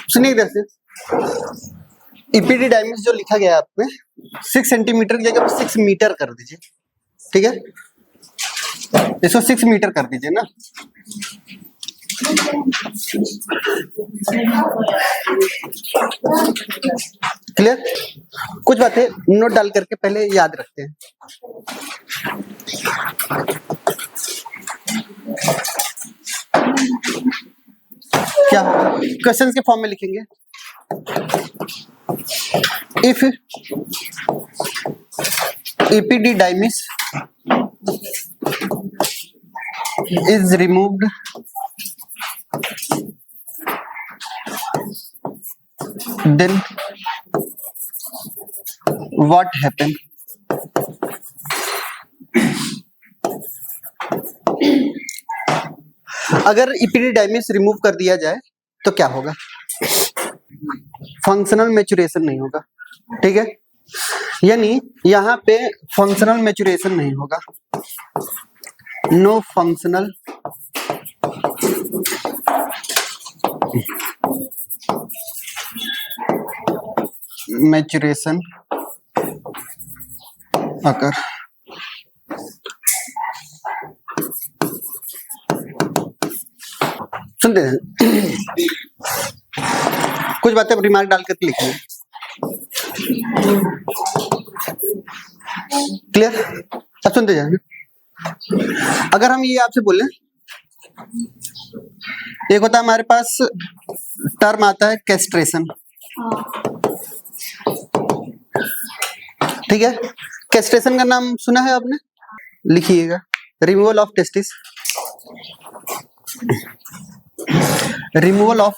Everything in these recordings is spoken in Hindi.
सुनिए इधर से, इपिडिडाइमिस जो लिखा गया है आप में 6 सेंटीमीटर की जगह 6 मीटर कर दीजिए, ठीक है, इसको 6 मीटर कर दीजिए ना। क्लियर? कुछ बातें नोट डाल करके पहले याद रखते हैं। क्या क्वेश्चंस के फॉर्म में लिखेंगे? If epididymis is removed then what happen? अगर इपिडिडाइमिस रिमूव कर दिया जाए तो क्या होगा? फंक्शनल मैच्योरेशन नहीं होगा, ठीक है, यानी यहां पे फंक्शनल मैच्योरेशन नहीं होगा, नो फंक्शनल मैच्योरेशन अगर सुनते हैं। कुछ बातें रिमार्क डाल करके लिखिए। क्लियर? अब सुनते जाए। अगर हम ये आपसे बोलें, एक होता है हमारे पास टर्म आता है कैस्ट्रेशन, ठीक है, कैस्ट्रेशन का नाम सुना है आपने? लिखिएगा, removal of testis, removal of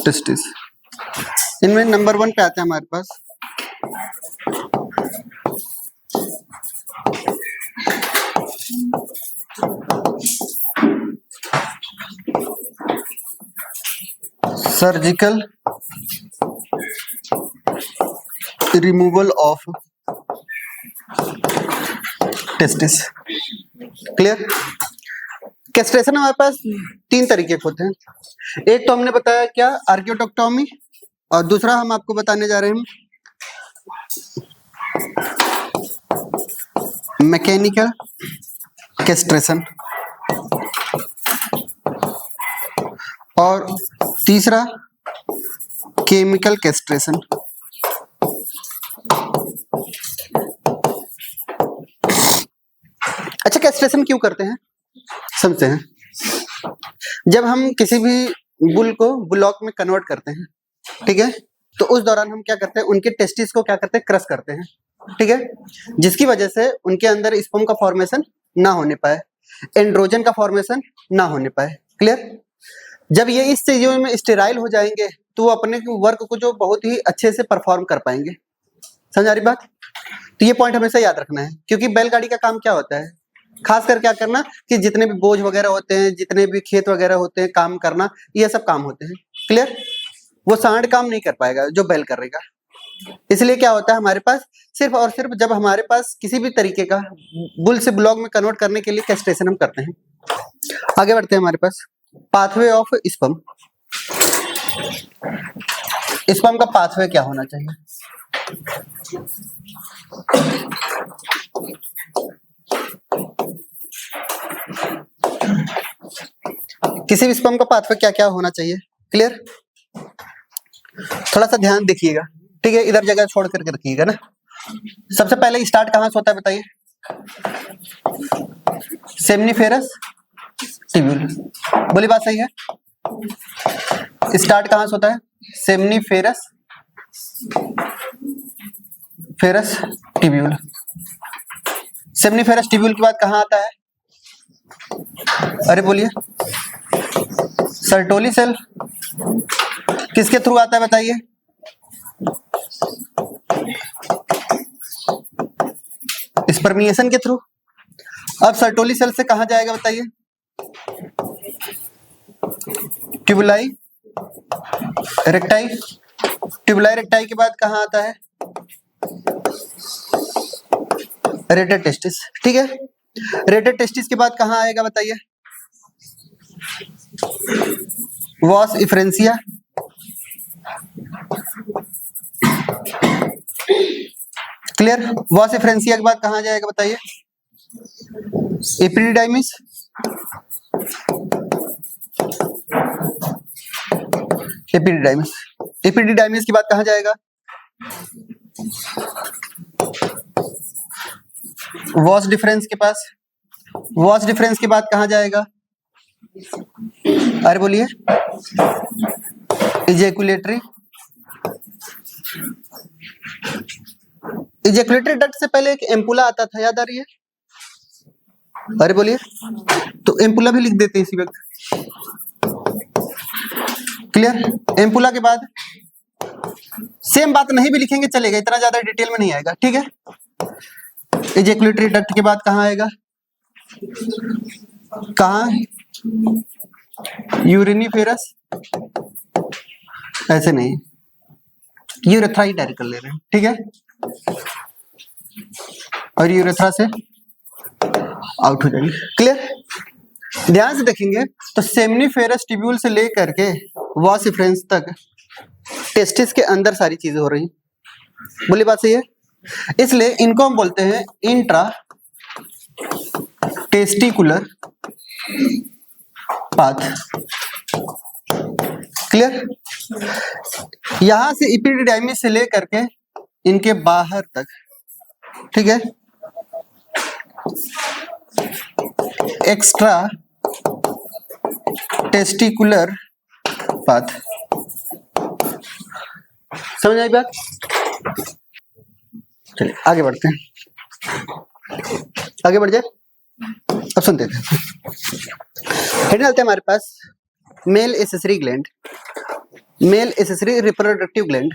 testis. इनमें नंबर 1 पे आता है हमारे पास surgical removal of testis. Clear? Castration हमारे पास 3 तरीके के होते हैं। एक तो हमने बताया क्या, आर्कियोटोक्टोमी, और दूसरा हम आपको बताने जा रहे हैं मैकेनिकल कैस्ट्रेशन, और तीसरा केमिकल कैस्ट्रेशन। अच्छा, कैस्ट्रेशन क्यों करते हैं समझते हैं। जब हम किसी भी बुल को बुलॉक में कन्वर्ट करते हैं, ठीक है, तो उस दौरान हम क्या करते हैं, उनके टेस्टिस को क्या करते हैं, क्रश करते हैं, ठीक है, जिसकी वजह से उनके अंदर स्पर्म का फॉर्मेशन ना होने पाए, एंड्रोजन का फॉर्मेशन ना होने पाए। क्लियर? जब ये इस चीजों में स्टेराइल हो जाएंगे तो वो अपने वर्क को जो बहुत ही अच्छे से परफॉर्म कर पाएंगे। समझ आ रही बात? तो ये पॉइंट हमेशा याद रखना है, क्योंकि बैलगाड़ी का काम क्या होता है, खास कर क्या करना कि जितने भी बोझ वगैरह होते हैं, जितने भी खेत वगैरह होते हैं, काम करना, ये सब काम होते हैं। क्लियर? वो सांड काम नहीं कर पाएगा जो बैल करेगा। इसलिए क्या होता है हमारे पास, सिर्फ और सिर्फ जब हमारे पास किसी भी तरीके का बुल से ब्लॉक में कन्वर्ट करने के लिए कैस्ट्रेशन हम करते हैं। आगे बढ़ते हैं। हमारे पास पाथवे ऑफ स्पर्म, स्पर्म का पाथवे क्या होना चाहिए? किसी भी स्पर्म का पाथवे क्या क्या होना चाहिए? क्लियर? थोड़ा सा ध्यान देखिएगा, ठीक है, इधर जगह छोड़ करके रखिएगा ना। सबसे पहले स्टार्ट कहां से होता है बताइए? Seminiferous tubule. बोली बात सही है? स्टार्ट कहां से होता है? Seminiferous tubule. सेमनीफेरस ट्यूब्यूल के बाद कहां आता है? अरे बोलिए, सर्टोली सेल। किसके थ्रू आता है बताइए? स्पर्मिएशन के थ्रू। अब सर्टोली सेल से कहां जाएगा बताइए? ट्यूबुलाई रेक्टाई। ट्यूबुलाई रेक्टाई के बाद कहां आता है? रेटेड टेस्टिस, ठीक है। रेटेड टेस्टिस के बाद कहाँ आएगा बताइए? Vas efferentia, clear. Vas efferentia के बाद कहाँ जाएगा बताइए? Epididymis, epididymis. एपिडिडाइमिस के बाद कहाँ जाएगा? वॉस डिफरेंस के पास। वॉस डिफरेंस के बाद कहाँ जाएगा? अरे बोलिए, इजैकुलेटरी। इजैकुलेटरी डक्ट से पहले एक एम्पुला आता था, याद आ रही है? अरे बोलिए, तो एम्पुला भी लिख देते हैं इसी वक्त, क्लियर। एम्पुला के बाद सेम बात नहीं भी लिखेंगे चलेगा, इतना ज्यादा डिटेल में नहीं आएगा, ठीक है। इजैकुलेटरी डक्ट के बाद कहाँ आएगा? कहाँ? यूरिनिफेरस, ऐसे नहीं, यूरेथ्रा ही डायरेक्ट कर ले रहे हैं, ठीक है। और यूरेथ्रा से आउट हो जाएंगे, क्लियर। ध्यान से देखेंगे तो सेमनीफेरस ट्यूब्यूल से लेकर के वॉस इफ्रेंस तक टेस्टिस के अंदर सारी चीजें हो रही। बोली बात सही है? इसलिए इनको हम बोलते हैं इंट्रा टेस्टिकुलर पाथ, क्लियर। यहां से एपिडिडाइमिस से लेकर के इनके बाहर तक, ठीक है, एक्स्ट्रा टेस्टिकुलर पाथ। समझ आई बात? चलिए आगे बढ़ते हैं, आगे बढ़ जाए। अब सुनते थे, हेड डालते हैं हमारे पास male accessory gland, male accessory reproductive gland.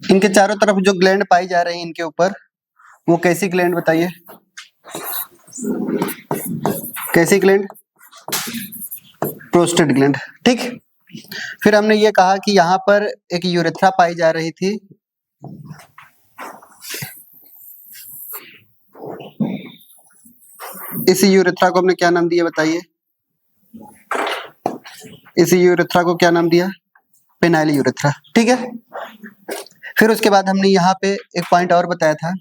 इनके चारों तरफ जो ग्लैंड पाई जा रही है इनके ऊपर, वो कैसी ग्लैंड बताइए? कैसी ग्लैंड? प्रोस्टेट ग्लैंड, ठीक। फिर हमने ये कहा कि यहाँ पर एक यूरेथ्रा पाई जा रही थी, इस यूरेथ्रा को हमने क्या नाम दिया बताइए? इस यूरेथ्रा को क्या नाम दिया? पेनाइल यूरेथ्रा, ठीक है। फिर उसके बाद हमने यहाँ पे एक पॉइंट और बताया था,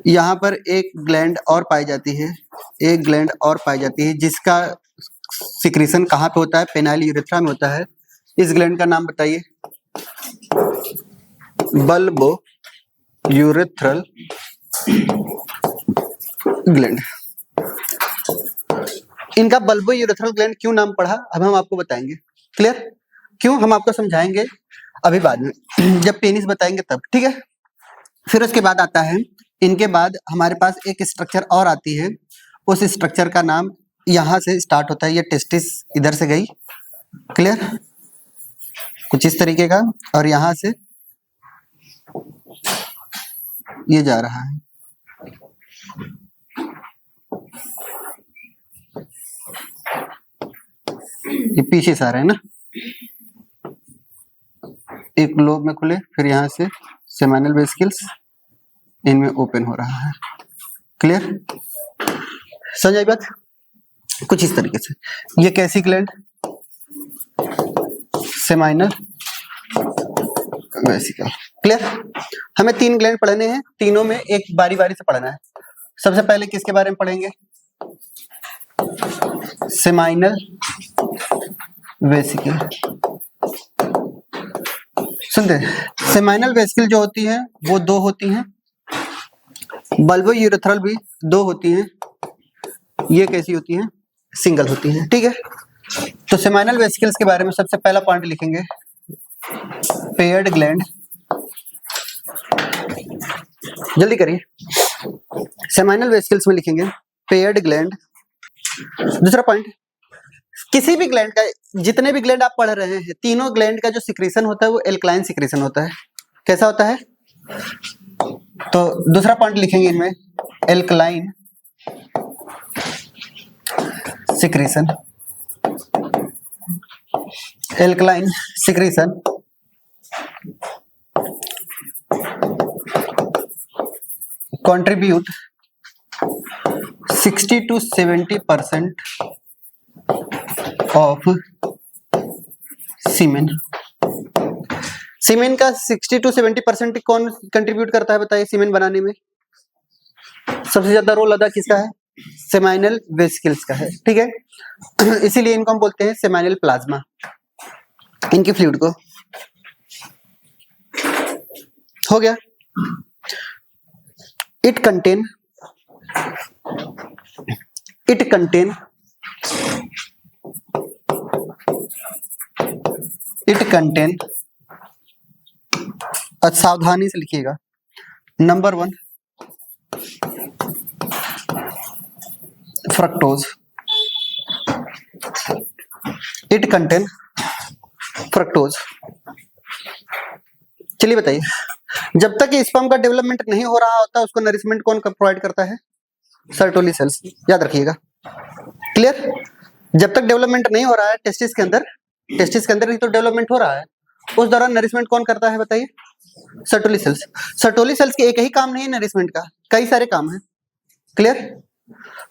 यहाँ पर एक ग्लैंड और पाई जाती है, एक ग्लैंड और पाई जाती है जिसका सिक्रीशन कहाँ पे होता है? पेनाइल यूरेथ्रा में होता है। इस ग्लैंड का नाम बताइए? Bulbo urethral gland. इनका बल्बो यूरेथ्रल ग्लैंड क्यों नाम पड़ा, अब हम आपको बताएंगे, क्लियर। क्यों, हम आपको समझाएंगे अभी बाद में, जब पेनिस बताएंगे तब, ठीक है। फिर उसके बाद आता है, इनके बाद हमारे पास एक स्ट्रक्चर और आती है, उस स्ट्रक्चर का नाम यहाँ से स्टार्ट होता है, ये टेस्टिस इधर से गई, क्लियर, कुछ इस तरीके का, और यहाँ से ये जा रहा है, ये पीछे से आ रहा है ना, एक लोब में खुले, फिर यहाँ से सेमाइनल वेसिकल्स इनमें ओपन हो रहा है, क्लियर। समझ आई बात? कुछ इस तरीके से। ये कैसी ग्लैंड? Seminal vesicle, clear. हमें 3 ग्लैंड पढ़ने हैं, तीनों में एक बारी बारी से पढ़ना है। सबसे पहले किसके बारे में पढ़ेंगे? Seminal vesicle. सुनते हैं, सेमाइनल वेसिकल जो होती है वो दो होती हैं, बल्बो यूरेथ्रल भी दो होती हैं, ये कैसी होती हैं? सिंगल होती हैं। ठीक है, तो सेमाइनल वेसिकल्स के बारे में सबसे पहला पॉइंट लिखेंगे, पेयर्ड ग्लैंड। जल्दी करिए, सेमाइनल वेसिकल्स में लिखेंगे पेयर्ड ग्लैंड। दूसरा पॉइंट, किसी भी ग्लैंड का, जितने भी ग्लैंड आप पढ़ रहे हैं, तीनों ग्लैंड का जो सिक्रीशन होता है वो एल्कलाइन सिक्रीशन होता है। कैसा होता है? तो दूसरा पॉइंट लिखेंगे इनमें, alkaline secretion. Alkaline secretion contribute 60 to 70% of सीमेन। सीमेन का 60 to 70% कौन कंट्रीब्यूट करता है बताइए सीमेन बनाने में? सबसे ज्यादा रोल अदा किसका है? सेमाइनल वेसिकल्स का है। ठीक है, इसीलिए इनको हम बोलते हैं सेमाइनल प्लाज्मा, इनकी फ्लूइड को। हो गया। It contain सावधानी से लिखिएगा। Number 1 fructose. It contain fructose. चलिए बताइए, जब तक स्पर्म का डेवलपमेंट नहीं हो रहा होता उसको नरिशमेंट कौन प्रोवाइड करता है? Sertoli cells. याद रखिएगा, क्लियर? जब तक डेवलपमेंट नहीं हो रहा है टेस्टिस के अंदर ही तो डेवलपमेंट हो रहा है, उस दौरान नरिशमेंट कौन करता है बताइए? Sertoli sales. सर्टोली सेल्स के एक ही काम नहीं है नरिशमेंट का, कई सारे काम है। क्लियर?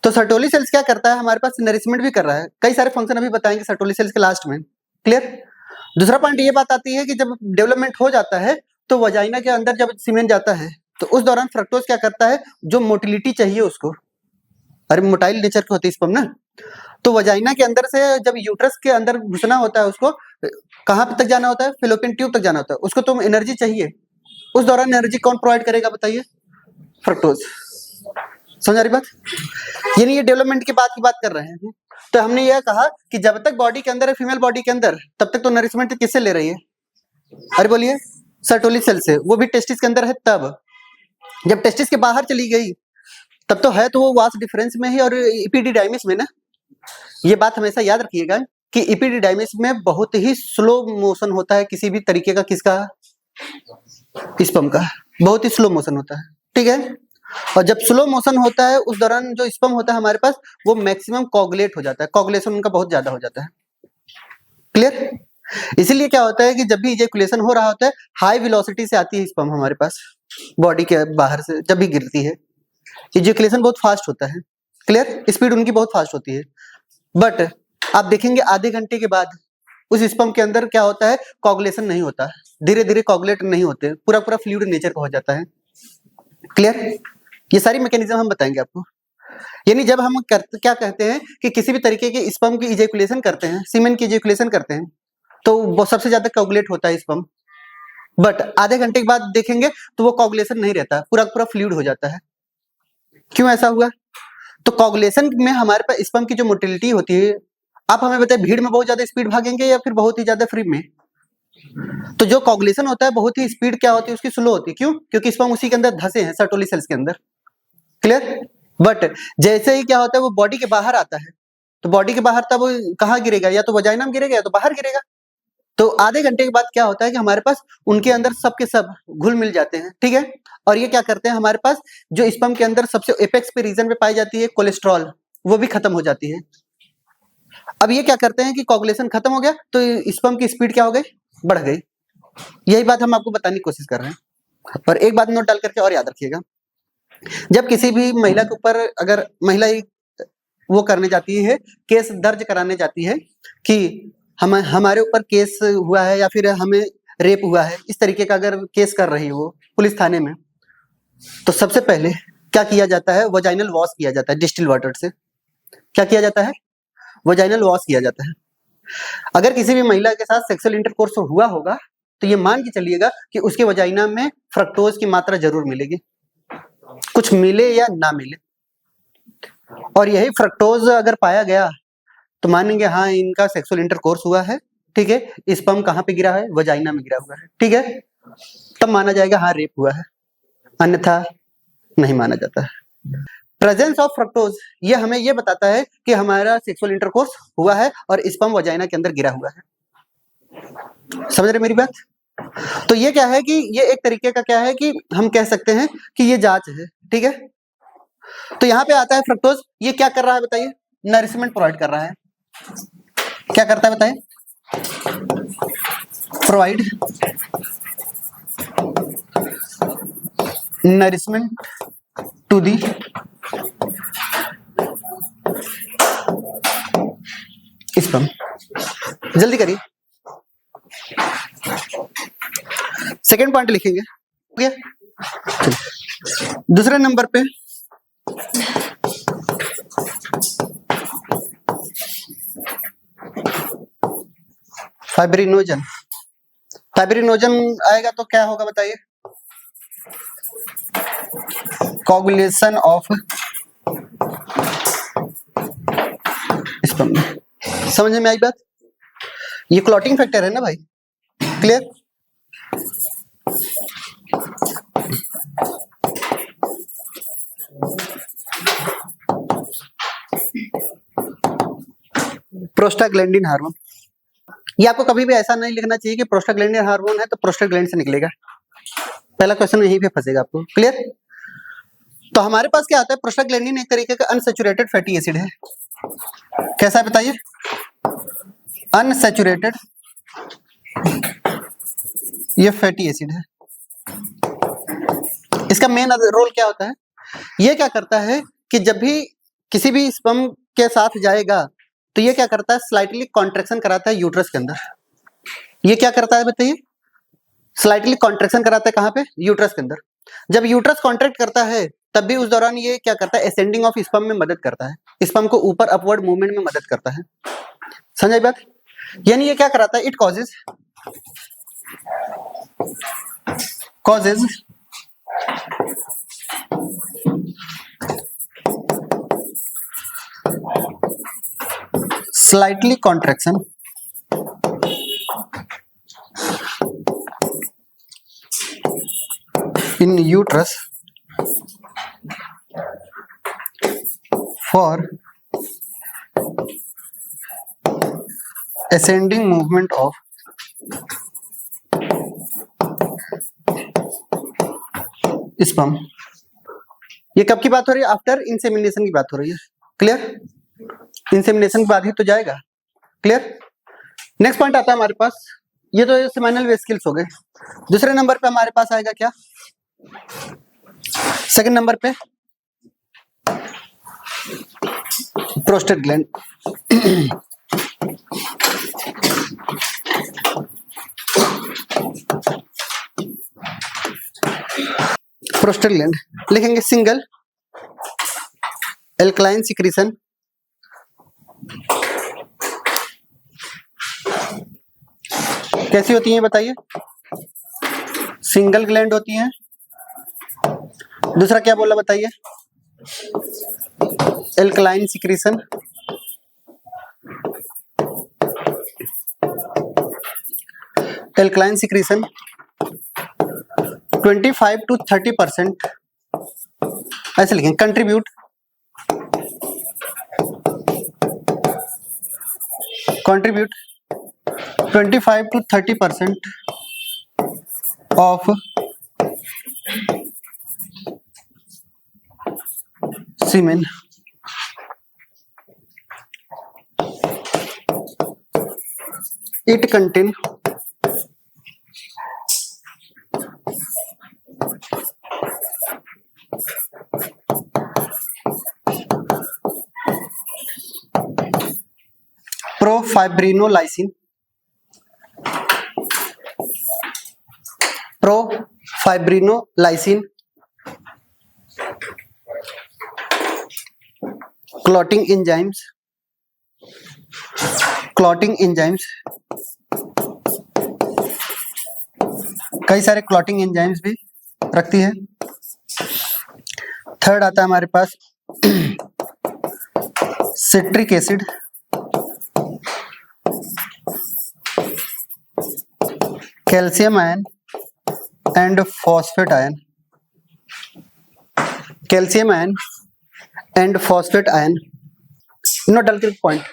तो सर्टोली सेल्स क्या करता है? हमारे पास नरिशमेंट भी कर रहा है, कई सारे फंक्शन अभी बताएंगे सर्टोली सेल्स के लास्ट में। क्लियर? दूसरा पॉइंट ये बात आती है कि जब डेवलपमेंट हो जाता है तो वजाइना के अंदर जब सीमेन जाता है तो उस दौरान फ्रक्टोज क्या करता है? जो मोटिलिटी चाहिए उसको, अरे मोटाइल नेचर की होती है स्पर्म ना, तो वजाइना के अंदर से जब यूट्रस के अंदर घुसना होता है उसको कहां तक जाना होता है? फेलोपियन ट्यूब तक जाना होता है, उसको तो एनर्जी चाहिए, उस दौरान एनर्जी कौन प्रोवाइड करेगा बताइए? फ्रक्टोज। समझ आ रही बात? यानी ये डेवलपमेंट की बात कर रहे हैं। तो हमने यह कहा कि जब तक बॉडी के अंदर है, फीमेल बॉडी के अंदर, तब तक तो नरिशमेंट किससे ले रही है? अरे बोलिए, सर्टोली सेल से। वो भी टेस्टिस के अंदर है तब, जब टेस्टिस के बाहर चली गई तब तो है तो वो वास डिफरेंस में ही और इपिडिडाइमिस में ना। ये बात हमेशा याद रखिएगा कि इपिडिडाइमिस में बहुत ही स्लो मोशन होता है किसी भी तरीके का, किसका? स्पर्म का, बहुत ही स्लो मोशन होता है। ठीक है, और जब स्लो मोशन होता है उस दौरान जो स्पर्म होता है हमारे पास वो मैक्सिमम कोगुलेट हो जाता है, कोगुलेशन उनका बहुत ज्यादा हो जाता है। क्लियर? इसीलिए क्या होता है कि जब भी इजैकुलेशन हो रहा होता है हाई वेलोसिटी से आती है स्पर्म हमारे पास बॉडी के बाहर से, जब भी गिरती है इजैकुलेशन बहुत फास्ट होता है। क्लियर? स्पीड उनकी बहुत फास्ट होती है, बट आप देखेंगे आधे घंटे के बाद उस स्पर्म के अंदर क्या होता है? कोगुलेशन नहीं होता, धीरे धीरे कोगुलेट नहीं होते, पूरा पूरा फ्लूइड नेचर का हो जाता है। क्लियर? ये सारी मैकेनिज्म हम बताएंगे आपको। यानी जब हम क्या कहते हैं कि किसी भी तरीके के स्पर्म की इजैकुलेशन करते हैं, सीमेन की इजैकुलेशन करते हैं, तो वो सबसे ज्यादा कोगुलेट होता है स्पर्म, बट आधे घंटे के बाद देखेंगे तो वो कोगुलेशन नहीं रहता, पूरा पूरा फ्लूइड हो जाता है। क्यों ऐसा हुआ? तो कोगुलेशन में हमारे पास स्पर्म की जो मोटिलिटी होती है, आप हमें बताइए भीड़ में बहुत ज्यादा स्पीड भागेंगे या फिर बहुत ही ज्यादा फ्री में? तो जो कोगुलेशन होता है बहुत ही स्पीड क्या होती है उसकी? स्लो होती है। क्यों? क्योंकि स्पर्म उसी के अंदर धसे हैं, सर्टोली सेल्स के अंदर। क्लियर? बट जैसे ही क्या होता है वो बॉडी के बाहर आता है, तो बॉडी के बाहर तब वो कहाँ गिरेगा? या तो वजाइना में गिरेगा या तो बाहर गिरेगा। तो आधे घंटे के बाद क्या होता है कि हमारे पास उनके अंदर सब के सब घुल मिल जाते हैं। ठीक है, और ये क्या करते हैं? हमारे पास जो स्पर्म के अंदर सबसे एपेक्स पे रीजन पे पाई जाती है कोलेस्ट्रॉल, वो भी खत्म हो जाती है। अब ये क्या करते हैं कि कोगुलेशन खत्म हो गया तो स्पर्म की स्पीड क्या हो गई? बढ़ गई। यही बात हम आपको बताने की कोशिश कर रहे हैं। और एक बात नोट डाल करके और याद रखिएगा, जब किसी भी महिला के ऊपर अगर महिला वो करने जाती है, केस दर्ज कराने जाती है कि हमारे ऊपर केस हुआ है या फिर हमें रेप हुआ है, इस तरीके का अगर केस कर रही है वो पुलिस थाने में, तो सबसे पहले क्या किया जाता है? वजाइनल वॉश किया जाता है डिस्टिल वाटर से। क्या किया जाता है? वजाइनल वॉश किया जाता है। अगर किसी भी महिला के साथ सेक्सुअल इंटरकोर्स हुआ होगा तो ये मान के चलिएगा कि उसके वजाइना में फ्रक्टोज की मात्रा जरूर मिलेगी, कुछ मिले या ना मिले। और यही फ्रक्टोज अगर पाया गया तो मानेंगे हाँ इनका सेक्सुअल इंटरकोर्स हुआ है, ठीक है। स्पर्म कहाँ पे गिरा है? वजाइना में गिरा हुआ है, ठीक है। तब माना जाएगा हाँ रेप हुआ है, अन्यथा नहीं माना जाता है। प्रेजेंस ऑफ फ्रक्टोज ये हमें ये बताता है कि हमारा सेक्सुअल इंटरकोर्स हुआ है और स्पर्म वजाइना के अंदर गिरा हुआ है। समझ रहे मेरी बात? तो ये क्या है कि ये एक तरीके का क्या है कि हम कह सकते हैं कि ये जांच है, ठीक है। तो यहाँ पे आता है फ्रक्टोज, ये क्या कर रहा है बताइए? नरिशमेंट प्रोवाइड कर रहा है। क्या करता है बताइए? Provide nourishment to the sperm. जल्दी करिए, सेकेंड पॉइंट लिखेंगे, ठीक है। दूसरे नंबर पे फाइब्रिनोजन। फाइब्रिनोजन आएगा तो क्या होगा बताइए? Coagulation of sperm. समझ में आई बात? ये क्लॉटिंग फैक्टर है ना भाई, क्लियर? प्रोस्टाग्लैंडिन हार्मोन, ये आपको कभी भी ऐसा नहीं लिखना चाहिए कि प्रोस्टाग्लैंडिन हार्मोन है तो प्रोस्टाग्लैंड से निकलेगा। पहला क्वेश्चन यहीं पे फंसेगा आपको, क्लियर? तो हमारे पास क्या आता है? प्रोस्टाग्लैंडिन एक तरीके का अनसैचुरेटेड फैटी एसिड है। कैसा है बताइए? अनसैचुरेटेड ये फैटी एसिड है। इसका मेन रोल क्या होता है? ये क्या करता है कि जब भी किसी भी स्पर्म के साथ जाएगा तो ये क्या करता है? स्लाइटली कॉन्ट्रैक्शन कराता है यूट्रस के अंदर। ये क्या करता है बताइए? स्लाइटली कॉन्ट्रैक्शन कराता है कहाँ पे? यूट्रस के अंदर। जब यूट्रस कॉन्ट्रैक्ट करता है तब भी उस दौरान ये क्या करता है? असेंडिंग ऑफ स्पर्म में मदद करता है, स्पर्म को ऊपर अपवर्ड मूवमेंट में मदद करता है। समझ बात? यानी ये क्या कराता है? It causes slightly contraction in uterus for ascending movement of sperm। ये कब की बात हो रही है? आफ्टर इंसेमिनेशन की बात हो रही है, क्लियर? इंसेमिनेशन के बाद ही तो जाएगा, क्लियर? नेक्स्ट पॉइंट आता है हमारे पास, ये तो सेमिनल वेसिकल्स हो गए। दूसरे नंबर पे हमारे पास आएगा क्या? सेकंड नंबर पे प्रोस्टेट ग्लैंड। प्रोस्टेट ग्लैंड लिखेंगे सिंगल एल्कलाइन सिक्रीशन कैसी होती है बताइए? सिंगल ग्लैंड होती है। दूसरा क्या बोला बताइए? Alkaline secretion. Alkaline secretion 25 to 30% ऐसे लिखेंगे। Contribute 25 to 30% of semen it contain profibrinolysin. Profibrinolysin clotting enzymes clotting enzymes, कई सारे क्लॉटिंग एंजाइम्स भी रखती है। थर्ड आता है हमारे पास citric acid, calcium ion and phosphate ion, calcium ion and phosphate ion. नो डल के पॉइंट,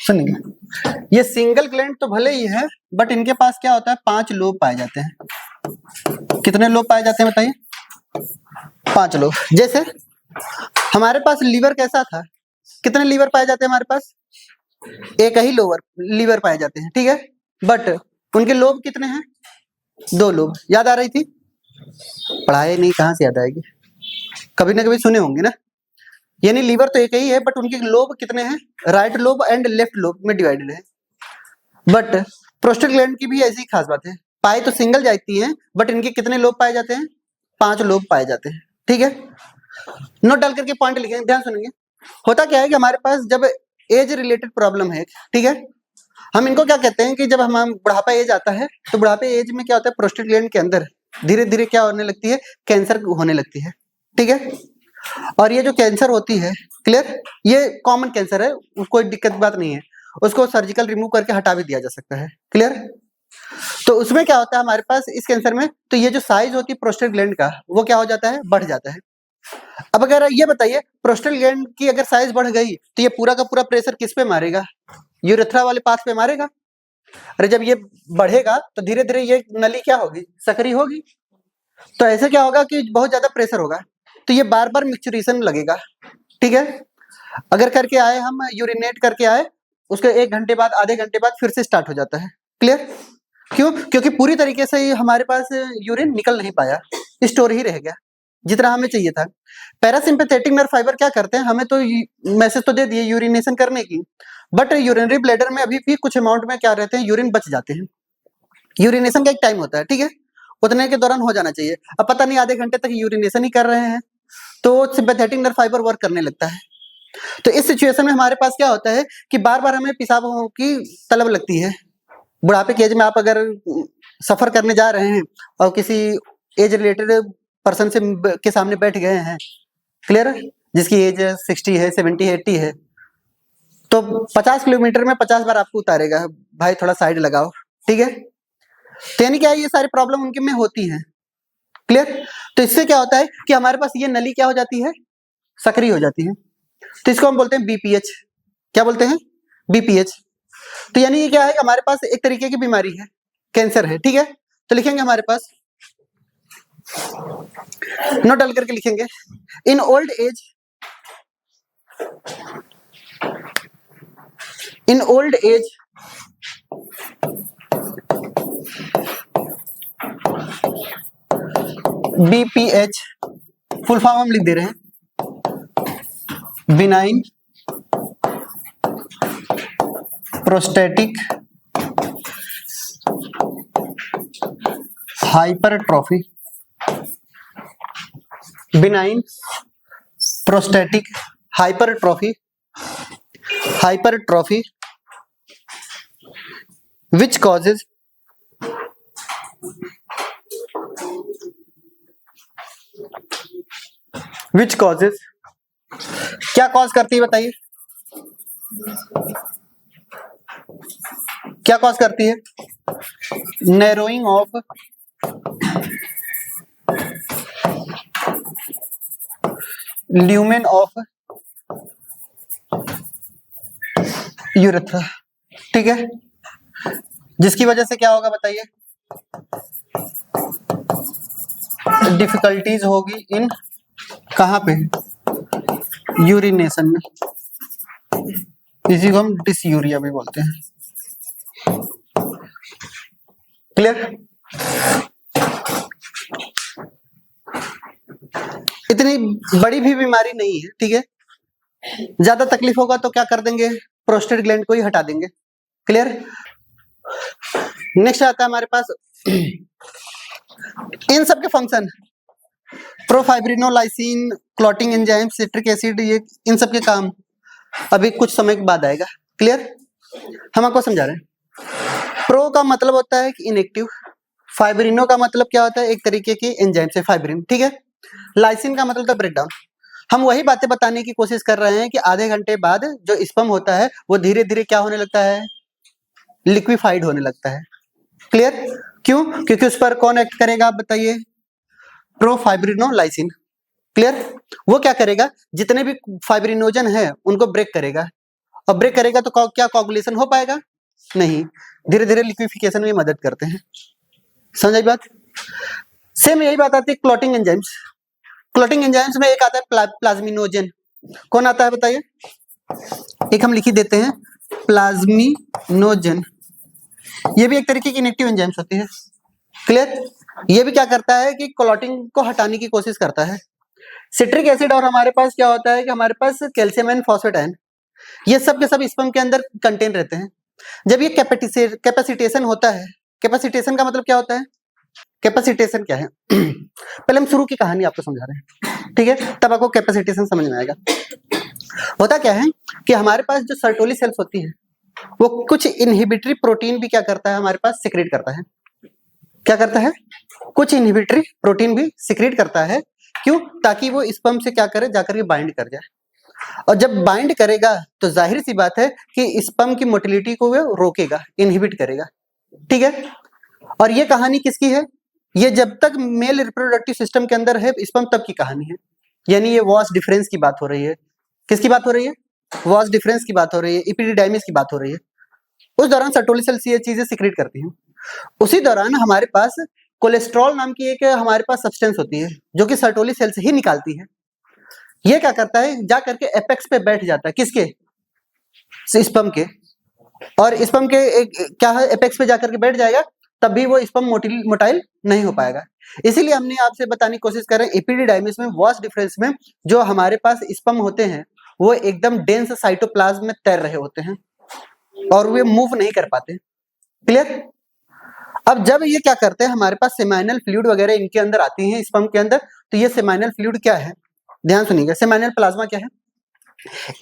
सुनिए, ये सिंगल ग्लैंड तो भले ही है, बट इनके पास क्या होता है, 5 लोब पाए जाते हैं। कितने लोब पाए जाते हैं बताइए? 5 लोब। जैसे हमारे पास लीवर कैसा था, कितने लीवर पाए जाते हैं हमारे पास? एक ही लीवर पाए जाते हैं, ठीक है, बट उनके लोब कितने हैं? 2 लोब। याद आ रही थी? पढ़ाई नहीं, कहाँ से याद आएगी, कभी ना कभी सुने होंगे ना। यानी लीवर तो एक ही है, बट उनके लोब कितने हैं? Right lobe and left lobe में डिवाइडेड है। बट प्रोस्टेट ग्लैंड की भी ऐसी खास बात है, पाए तो सिंगल जाती है, बट इनके कितने लोब पाए जाते हैं? 5 लोब पाए जाते हैं, ठीक है। नोट डाल करके पॉइंट लिखेंगे, ध्यान सुनेंगे। होता क्या है कि हमारे पास जब एज रिलेटेड प्रॉब्लम है, ठीक है, हम इनको क्या कहते हैं कि जब हम बुढ़ापा एज आता है, तो बुढ़ापे एज में क्या होता है, प्रोस्टेट ग्लैंड के अंदर धीरे धीरे क्या होने लगती है, कैंसर होने लगती है, ठीक है। और ये जो कैंसर होती है, क्लियर, ये कॉमन कैंसर है, कोई दिक्कत बात नहीं है, उसको सर्जिकल रिमूव करके हटा भी दिया जा सकता है, क्लियर। तो उसमें क्या होता है हमारे पास इस कैंसर में, तो ये जो साइज होती है प्रोस्टेट ग्लैंड का, वो क्या हो जाता है, बढ़ जाता है। अब अगर ये बताइए, प्रोस्टेट ग्लैंड की अगर साइज बढ़ गई, तो ये पूरा का पूरा प्रेशर किस पे मारेगा? यूरेथ्रा वाले पाथ पे मारेगा। अरे जब ये बढ़ेगा तो धीरे धीरे ये नली क्या होगी, सक्रिय होगी। तो ऐसे क्या होगा कि बहुत ज्यादा प्रेशर होगा, तो ये बार बार मिक्सचुरेशन लगेगा, ठीक है। अगर करके आए हम, यूरिनेट करके आए, उसके 1 घंटे बाद, आधे घंटे बाद फिर से स्टार्ट हो जाता है, क्लियर। क्यों? क्योंकि पूरी तरीके से हमारे पास यूरिन निकल नहीं पाया, स्टोर ही रह गया जितना हमें चाहिए था। पैरासिम्पैथेटिक नर्व फाइबर क्या करते हैं, हमें तो मैसेज तो दे दिए यूरिनेशन करने की, बट यूरिनरी ब्लैडर में अभी भी कुछ अमाउंट में क्या रहते हैं, यूरिन बच जाते हैं। यूरिनेशन का एक टाइम होता है, ठीक है, उतने के दौरान हो जाना चाहिए। अब पता नहीं आधे घंटे तक यूरिनेशन ही कर रहे हैं, तो सिंपैथेटिक नर्व फाइबर वर्क करने लगता है। तो इस सिचुएशन में हमारे पास क्या होता है कि बार बार हमें पेशाब की तलब लगती है। बुढ़ापे की एज में आप अगर सफर करने जा रहे हैं और किसी एज रिलेटेड पर्सन से के सामने बैठ गए हैं, क्लियर, जिसकी एज 60 है, 70 है, 80 है, तो 50 किलोमीटर में 50 बार आपको उतारेगा, भाई थोड़ा साइड लगाओ, ठीक है। तो यानी क्या, ये सारी प्रॉब्लम उनके में होती है, क्लियर। तो इससे क्या होता है कि हमारे पास ये नली क्या हो जाती है, सक्रिय हो जाती है। तो इसको हम बोलते हैं बीपीएच। क्या बोलते हैं? बीपीएच। तो यानी ये क्या है, हमारे पास एक तरीके की बीमारी है, कैंसर है, ठीक है। तो लिखेंगे हमारे पास, नोट डाल करके लिखेंगे, in old age, in old age BPH, full form हम लिख दे रहे हैं, benign prostatic hypertrophy, benign prostatic hypertrophy, hypertrophy which causes क्या कॉज करती है बताइए, क्या कॉज करती है? Narrowing of lumen of urethra, ठीक है। जिसकी वजह से क्या होगा बताइए, डिफिकल्टीज होगी इन, कहां पे, यूरिनेशन में, इसी को हम डिसयूरिया भी बोलते हैं, क्लियर। इतनी बड़ी भी बीमारी नहीं है, ठीक है। ज्यादा तकलीफ होगा तो क्या कर देंगे, प्रोस्टेट ग्लैंड को ही हटा देंगे, क्लियर। नेक्स्ट आता है हमारे पास इन सब के function. Profibrinolysin, clotting enzyme, citric acid, ये इन सब के काम अभी कुछ समय के बाद आएगा। क्लियर? हम आपको समझा रहे हैं। प्रो का मतलब होता है कि इनएक्टिव, फाइब्रिनो का मतलब क्या होता है, एक तरीके की एंजाइम से फाइब्रिन, ठीक है। लाइसिन का मतलब ब्रेक डाउन। हम वही बातें बताने की कोशिश कर रहे हैं कि आधे घंटे बाद जो स्पर्म होता है वो धीरे धीरे क्या होने लगता है, लिक्विफाइड होने लगता है। क्लियर? क्यों? क्योंकि उस पर कौन एक्ट करेगा आप बताइए, प्रोफाइब्रिनोलाइसिन। क्लियर? वो क्या करेगा, जितने भी फाइब्रिनोजन है उनको ब्रेक करेगा, और ब्रेक करेगा तो क्या कोगुलेशन हो पाएगा? नहीं, धीरे धीरे लिक्विफिकेशन में मदद करते हैं। समझ आई बात? सेम यही बात आती है क्लॉटिंग एंजाइम्स। क्लॉटिंग एंजाइम्स में एक आता है प्लाज्मिनोजन। कौन आता है बताइए? एक हम लिख ही देते हैं, प्लाज्मिनोजन। ये भी एक तरीके की इनएक्टिव एंजाइम्स होती है। क्लियर? ये भी क्या करता है कि क्लॉटिंग को हटाने की कोशिश करता है। सिट्रिक एसिड और हमारे पास क्या होता है कि हमारे पास कैल्शियम एंड फॉस्फेटाइन, ये सब के सब स्पर्म के अंदर कंटेन रहते हैं। जब ये कैपेसिटेशन होता है, कैपेसिटेशन का मतलब क्या होता है, कैपेसिटेशन क्या है पहले हम शुरू की कहानी आपको समझा रहे हैं, ठीक है, तब आपको कैपेसिटेशन समझ में आएगा। होता क्या है कि हमारे पास जो सर्टोली सेल्स होती है वो कुछ इनहिबिटरी प्रोटीन भी क्या करता है, हमारे पास सिक्रेट करता है। क्या करता है? कुछ इनहिबिटरी प्रोटीन भी सिक्रेट करता है। क्यों? ताकि वो स्पर्म से क्या करे, जाकर के बाइंड कर जाए, और जब बाइंड करेगा तो जाहिर सी बात है कि स्पर्म की मोटिलिटी को वो रोकेगा, इनहिबिट करेगा, ठीक है। और ये कहानी किसकी है? ये जब तक मेल रिप्रोडक्टिव सिस्टम के अंदर है स्पर्म तब की कहानी है। यानी ये वॉस डिफरेंस की बात हो रही है। किसकी बात हो रही है? वॉस डिफरेंस की बात हो रही है, इपिडिडाइमिस की बात हो रही है। उस दौरान सर्टोली सेल्स ये चीजें सिक्रेट करती हैं। उसी दौरान हमारे पास कोलेस्ट्रॉल नाम की एक हमारे पास सब्सटेंस होती है जो कि सर्टोली सेल्स ही निकालती है। ये क्या करता है, जा करके एपेक्स पे बैठ जाता है, किसके? स्पर्म के। और स्पर्म के एक क्या है, एपेक्स पे जाकर के बैठ जाएगा, तब भी वो स्पर्म मोटाइल नहीं हो पाएगा। इसीलिए हमने आपसे बताने की कोशिश कर रहे हैं, एपिडिडाइमिस में, वॉस डिफरेंस में जो हमारे पास स्पर्म होते हैं वो एकदम डेंस साइटोप्लाज्म में तैर रहे होते हैं और वे मूव नहीं कर पाते। क्लियर? अब जब ये क्या करते हैं, हमारे पास सेमाइनल फ्लूइड वगैरह इनके अंदर आती है स्पर्म के अंदर, तो ये सेमाइनल फ्लूइड क्या है, ध्यान सुनिएगा। सेमाइनल प्लाज्मा क्या है?